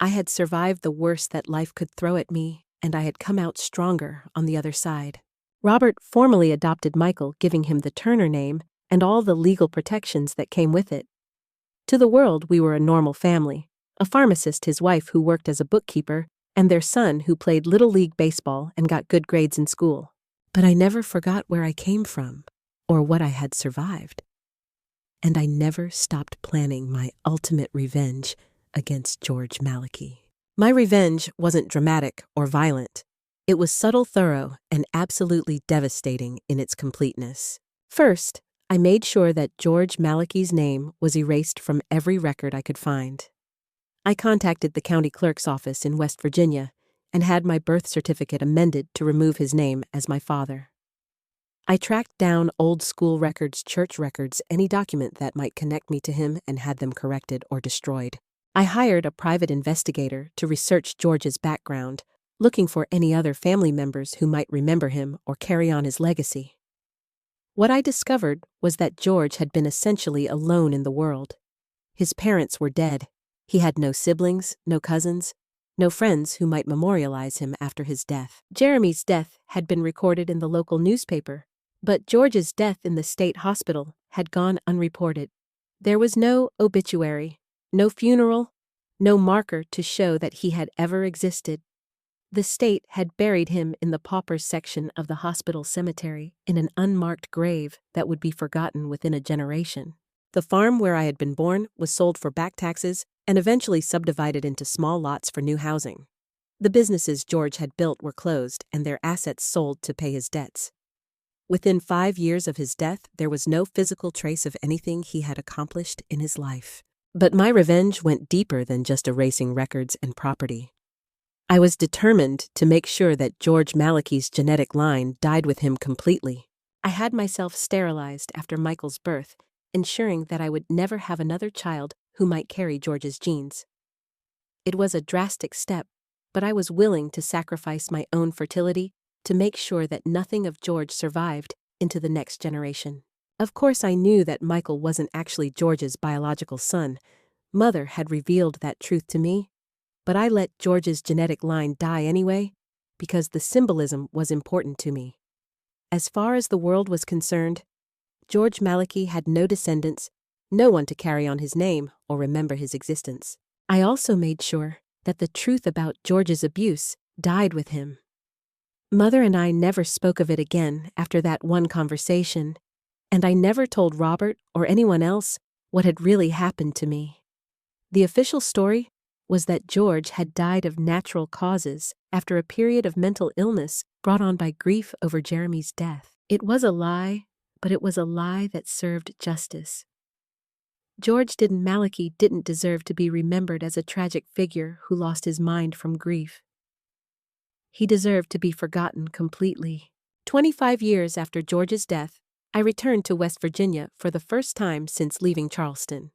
I had survived the worst that life could throw at me, and I had come out stronger on the other side. Robert formally adopted Michael, giving him the Turner name and all the legal protections that came with it. To the world, we were a normal family, a pharmacist, his wife who worked as a bookkeeper, and their son who played Little League baseball and got good grades in school. But I never forgot where I came from or what I had survived. And I never stopped planning my ultimate revenge against George Malachi. My revenge wasn't dramatic or violent. It was subtle, thorough, and absolutely devastating in its completeness. First, I made sure that George Malachi's name was erased from every record I could find. I contacted the county clerk's office in West Virginia and had my birth certificate amended to remove his name as my father. I tracked down old school records, church records, any document that might connect me to him, and had them corrected or destroyed. I hired a private investigator to research George's background, looking for any other family members who might remember him or carry on his legacy. What I discovered was that George had been essentially alone in the world. His parents were dead. He had no siblings, no cousins, no friends who might memorialize him after his death. Jeremy's death had been recorded in the local newspaper, but George's death in the state hospital had gone unreported. There was no obituary, no funeral, no marker to show that he had ever existed. The state had buried him in the paupers section of the hospital cemetery in an unmarked grave that would be forgotten within a generation. The farm where I had been born was sold for back taxes and eventually subdivided into small lots for new housing. The businesses George had built were closed and their assets sold to pay his debts. Within 5 years of his death, there was no physical trace of anything he had accomplished in his life. But my revenge went deeper than just erasing records and property. I was determined to make sure that George Malachi's genetic line died with him completely. I had myself sterilized after Michael's birth, ensuring that I would never have another child who might carry George's genes. It was a drastic step, but I was willing to sacrifice my own fertility to make sure that nothing of George survived into the next generation. Of course, I knew that Michael wasn't actually George's biological son. Mother had revealed that truth to me, but I let George's genetic line die anyway because the symbolism was important to me. As far as the world was concerned, George Malachi had no descendants, no one to carry on his name or remember his existence. I also made sure that the truth about George's abuse died with him. Mother and I never spoke of it again after that one conversation, and I never told Robert or anyone else what had really happened to me. The official story was that George had died of natural causes after a period of mental illness brought on by grief over Jeremy's death. It was a lie, but it was a lie that served justice. George Malachi didn't deserve to be remembered as a tragic figure who lost his mind from grief. He deserved to be forgotten completely. 25 years after George's death, I returned to West Virginia for the first time since leaving Charleston.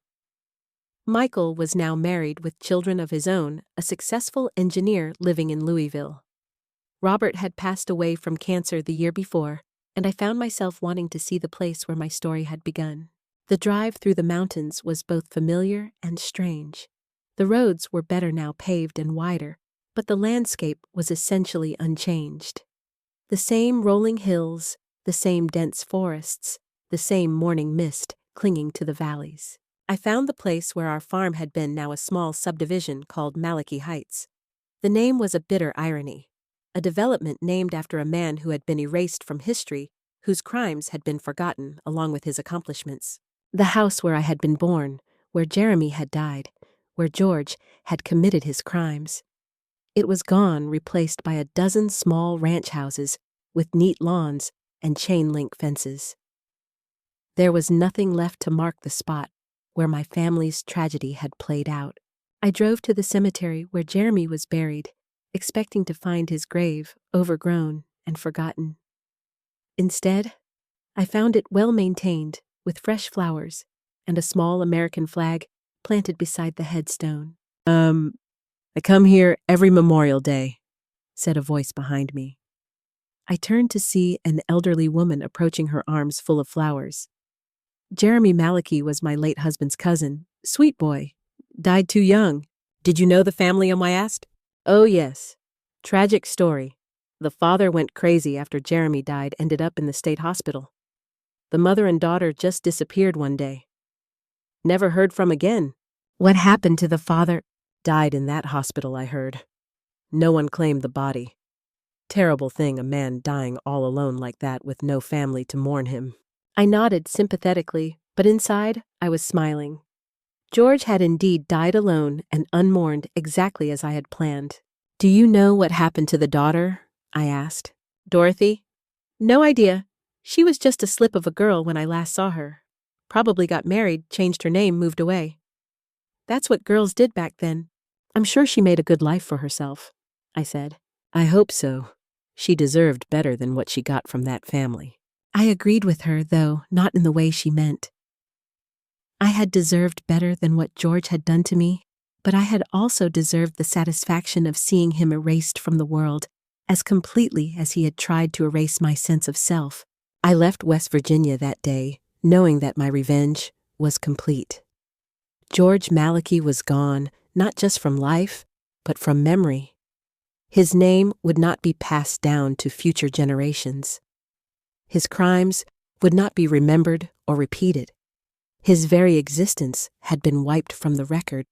Michael was now married with children of his own, a successful engineer living in Louisville. Robert had passed away from cancer the year before, and I found myself wanting to see the place where my story had begun. The drive through the mountains was both familiar and strange. The roads were better now, paved and wider, but the landscape was essentially unchanged. The same rolling hills, the same dense forests, the same morning mist clinging to the valleys. I found the place where our farm had been now a small subdivision called Malachi Heights. The name was a bitter irony, a development named after a man who had been erased from history, whose crimes had been forgotten along with his accomplishments. The house where I had been born, where Jeremy had died, where George had committed his crimes. It was gone, replaced by a dozen small ranch houses with neat lawns and chain-link fences. There was nothing left to mark the spot where my family's tragedy had played out. I drove to the cemetery where Jeremy was buried, expecting to find his grave overgrown and forgotten. Instead, I found it well-maintained, with fresh flowers and a small American flag planted beside the headstone. I come here every Memorial Day," said a voice behind me. I turned to see an elderly woman approaching her arms full of flowers. Jeremy Malachi was my late husband's cousin. Sweet boy. Died too young. "Did you know the family?" I asked. "Oh, yes. Tragic story. The father went crazy after Jeremy died, ended up in the state hospital. The mother and daughter just disappeared one day. Never heard from again." "What happened to the father?" "Died in that hospital, I heard. No one claimed the body. Terrible thing, a man dying all alone like that with no family to mourn him." I nodded sympathetically, but inside I was smiling. George had indeed died alone and unmourned, exactly as I had planned. "Do you know what happened to the daughter?" I asked. "Dorothy?" "No idea. She was just a slip of a girl when I last saw her. Probably got married, changed her name, moved away. That's what girls did back then. I'm sure she made a good life for herself," I said. "I hope so. She deserved better than what she got from that family." I agreed with her, though not in the way she meant. I had deserved better than what George had done to me, but I had also deserved the satisfaction of seeing him erased from the world as completely as he had tried to erase my sense of self. I left West Virginia that day, knowing that my revenge was complete. George Malachi was gone, not just from life, but from memory. His name would not be passed down to future generations. His crimes would not be remembered or repeated. His very existence had been wiped from the record,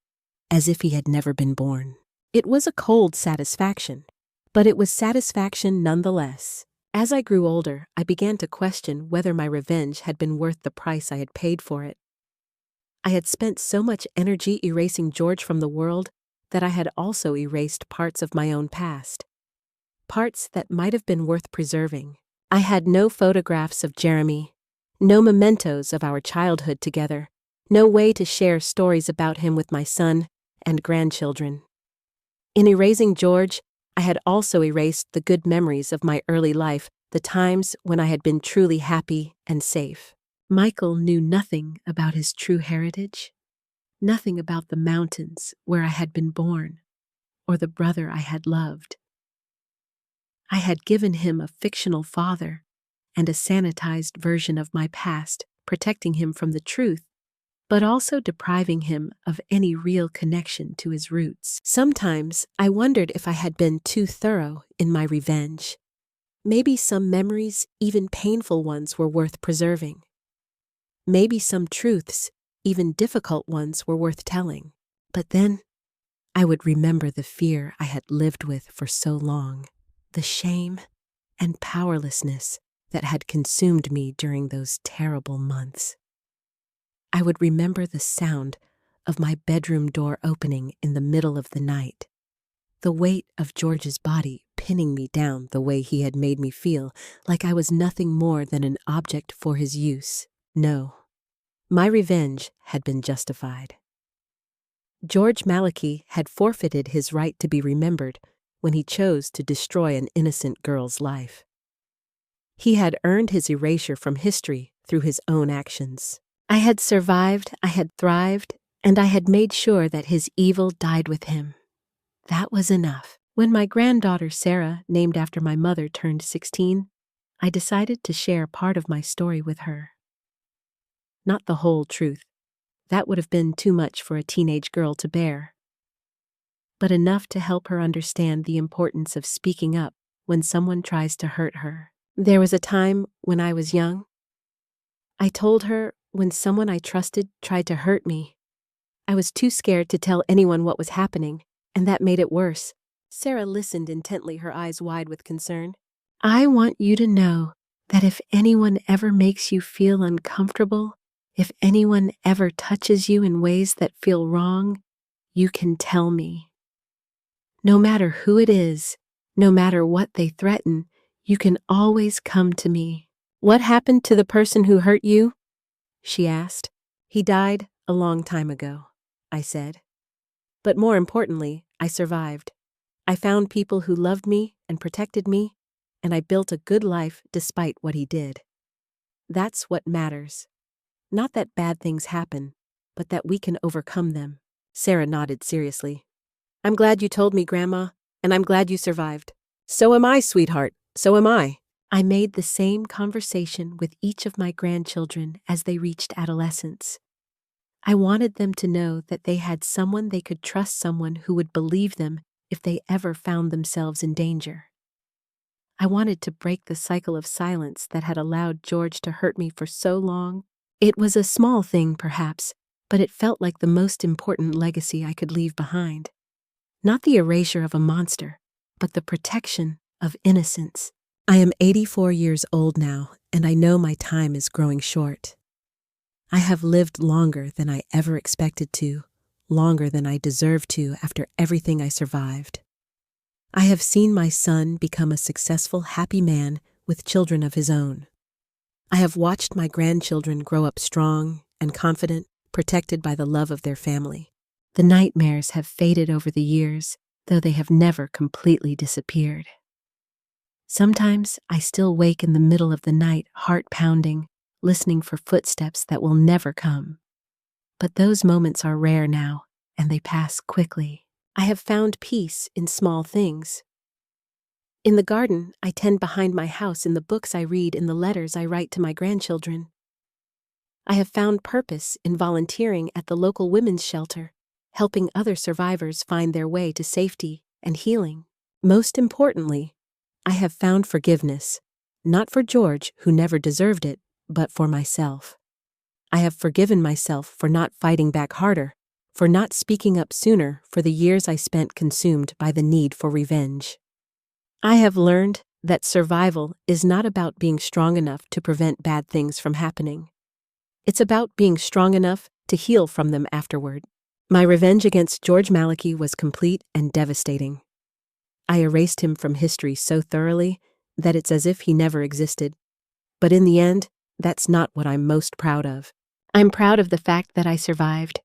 as if he had never been born. It was a cold satisfaction, but it was satisfaction nonetheless. As I grew older, I began to question whether my revenge had been worth the price I had paid for it. I had spent so much energy erasing George from the world that I had also erased parts of my own past. Parts that might have been worth preserving. I had no photographs of Jeremy, no mementos of our childhood together, no way to share stories about him with my son and grandchildren. In erasing George, I had also erased the good memories of my early life, the times when I had been truly happy and safe. Michael knew nothing about his true heritage, nothing about the mountains where I had been born, or the brother I had loved. I had given him a fictional father and a sanitized version of my past, protecting him from the truth, but also depriving him of any real connection to his roots. Sometimes I wondered if I had been too thorough in my revenge. Maybe some memories, even painful ones, were worth preserving. Maybe some truths, even difficult ones, were worth telling. But then I would remember the fear I had lived with for so long, the shame and powerlessness that had consumed me during those terrible months. I would remember the sound of my bedroom door opening in the middle of the night, the weight of George's body pinning me down the way he had made me feel, like I was nothing more than an object for his use. No, my revenge had been justified. George Malachi had forfeited his right to be remembered when he chose to destroy an innocent girl's life. He had earned his erasure from history through his own actions. I had survived, I had thrived, and I had made sure that his evil died with him. That was enough. When my granddaughter Sarah, named after my mother, turned 16, I decided to share part of my story with her. Not the whole truth. That would have been too much for a teenage girl to bear. But enough to help her understand the importance of speaking up when someone tries to hurt her. There was a time when I was young. I told her when someone I trusted tried to hurt me. I was too scared to tell anyone what was happening, and that made it worse. Sarah listened intently, her eyes wide with concern. I want you to know that if anyone ever makes you feel uncomfortable, if anyone ever touches you in ways that feel wrong, you can tell me. No matter who it is, no matter what they threaten, you can always come to me. What happened to the person who hurt you? She asked. He died a long time ago, I said. But more importantly, I survived. I found people who loved me and protected me, and I built a good life despite what he did. That's what matters. Not that bad things happen, but that we can overcome them. Sarah nodded seriously. I'm glad you told me, Grandma, and I'm glad you survived. So am I, sweetheart. So am I. I made the same conversation with each of my grandchildren as they reached adolescence. I wanted them to know that they had someone they could trust, someone who would believe them if they ever found themselves in danger. I wanted to break the cycle of silence that had allowed George to hurt me for so long. It was a small thing, perhaps, but it felt like the most important legacy I could leave behind. Not the erasure of a monster, but the protection of innocence. I am 84 years old now, and I know my time is growing short. I have lived longer than I ever expected to, longer than I deserved to after everything I survived. I have seen my son become a successful, happy man with children of his own. I have watched my grandchildren grow up strong and confident, protected by the love of their family. The nightmares have faded over the years, though they have never completely disappeared. Sometimes I still wake in the middle of the night, heart pounding, listening for footsteps that will never come. But those moments are rare now, and they pass quickly. I have found peace in small things. In the garden I tend behind my house, in the books I read, in the letters I write to my grandchildren. I have found purpose in volunteering at the local women's shelter, helping other survivors find their way to safety and healing. Most importantly, I have found forgiveness, not for George, who never deserved it, but for myself. I have forgiven myself for not fighting back harder, for not speaking up sooner, for the years I spent consumed by the need for revenge. I have learned that survival is not about being strong enough to prevent bad things from happening. It's about being strong enough to heal from them afterward. My revenge against George Malachi was complete and devastating. I erased him from history so thoroughly that it's as if he never existed. But in the end, that's not what I'm most proud of. I'm proud of the fact that I survived.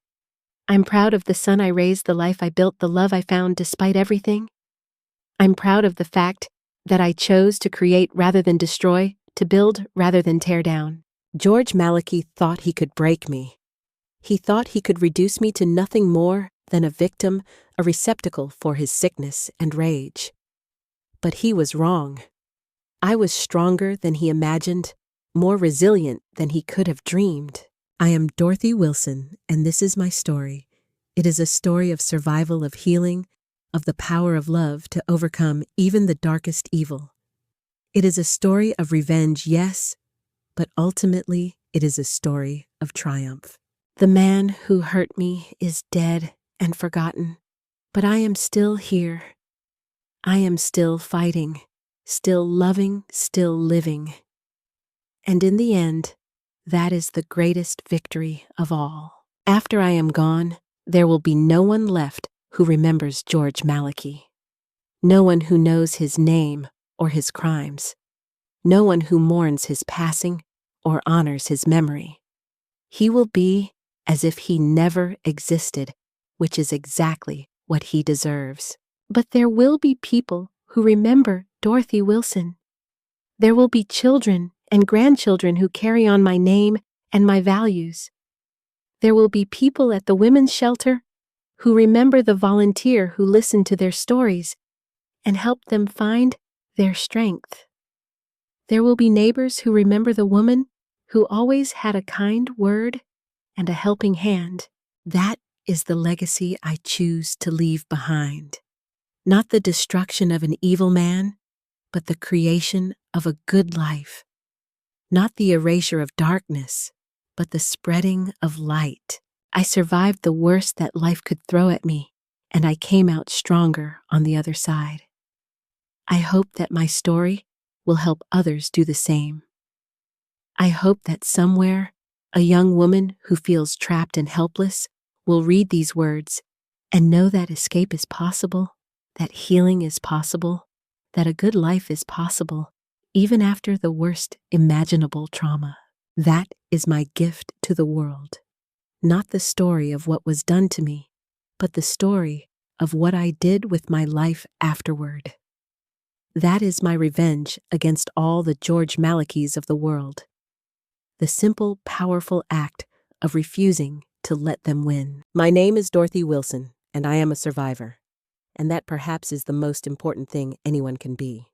I'm proud of the son I raised, the life I built, the love I found despite everything. I'm proud of the fact that I chose to create rather than destroy, to build rather than tear down. George Malachi thought he could break me. He thought he could reduce me to nothing more than a victim, a receptacle for his sickness and rage. But he was wrong. I was stronger than he imagined, more resilient than he could have dreamed. I am Dorothy Wilson, and this is my story. It is a story of survival, of healing, of the power of love to overcome even the darkest evil. It is a story of revenge, yes, but ultimately it is a story of triumph. The man who hurt me is dead and forgotten, but I am still here. I am still fighting, still loving, still living. And in the end, that is the greatest victory of all. After I am gone, there will be no one left who remembers George Malachi. No one who knows his name or his crimes. No one who mourns his passing or honors his memory. He will be as if he never existed, which is exactly what he deserves. But there will be people who remember Dorothy Wilson. There will be children and grandchildren who carry on my name and my values. There will be people at the women's shelter who remember the volunteer who listened to their stories and helped them find their strength. There will be neighbors who remember the woman who always had a kind word and a helping hand. That is the legacy I choose to leave behind. Not the destruction of an evil man, but the creation of a good life. Not the erasure of darkness, but the spreading of light. I survived the worst that life could throw at me, and I came out stronger on the other side. I hope that my story will help others do the same. I hope that somewhere, a young woman who feels trapped and helpless will read these words and know that escape is possible, that healing is possible, that a good life is possible, even after the worst imaginable trauma. That is my gift to the world. Not the story of what was done to me, but the story of what I did with my life afterward. That is my revenge against all the George Malakys of the world. The simple, powerful act of refusing to let them win. My name is Dorothy Wilson, and I am a survivor. And that perhaps is the most important thing anyone can be.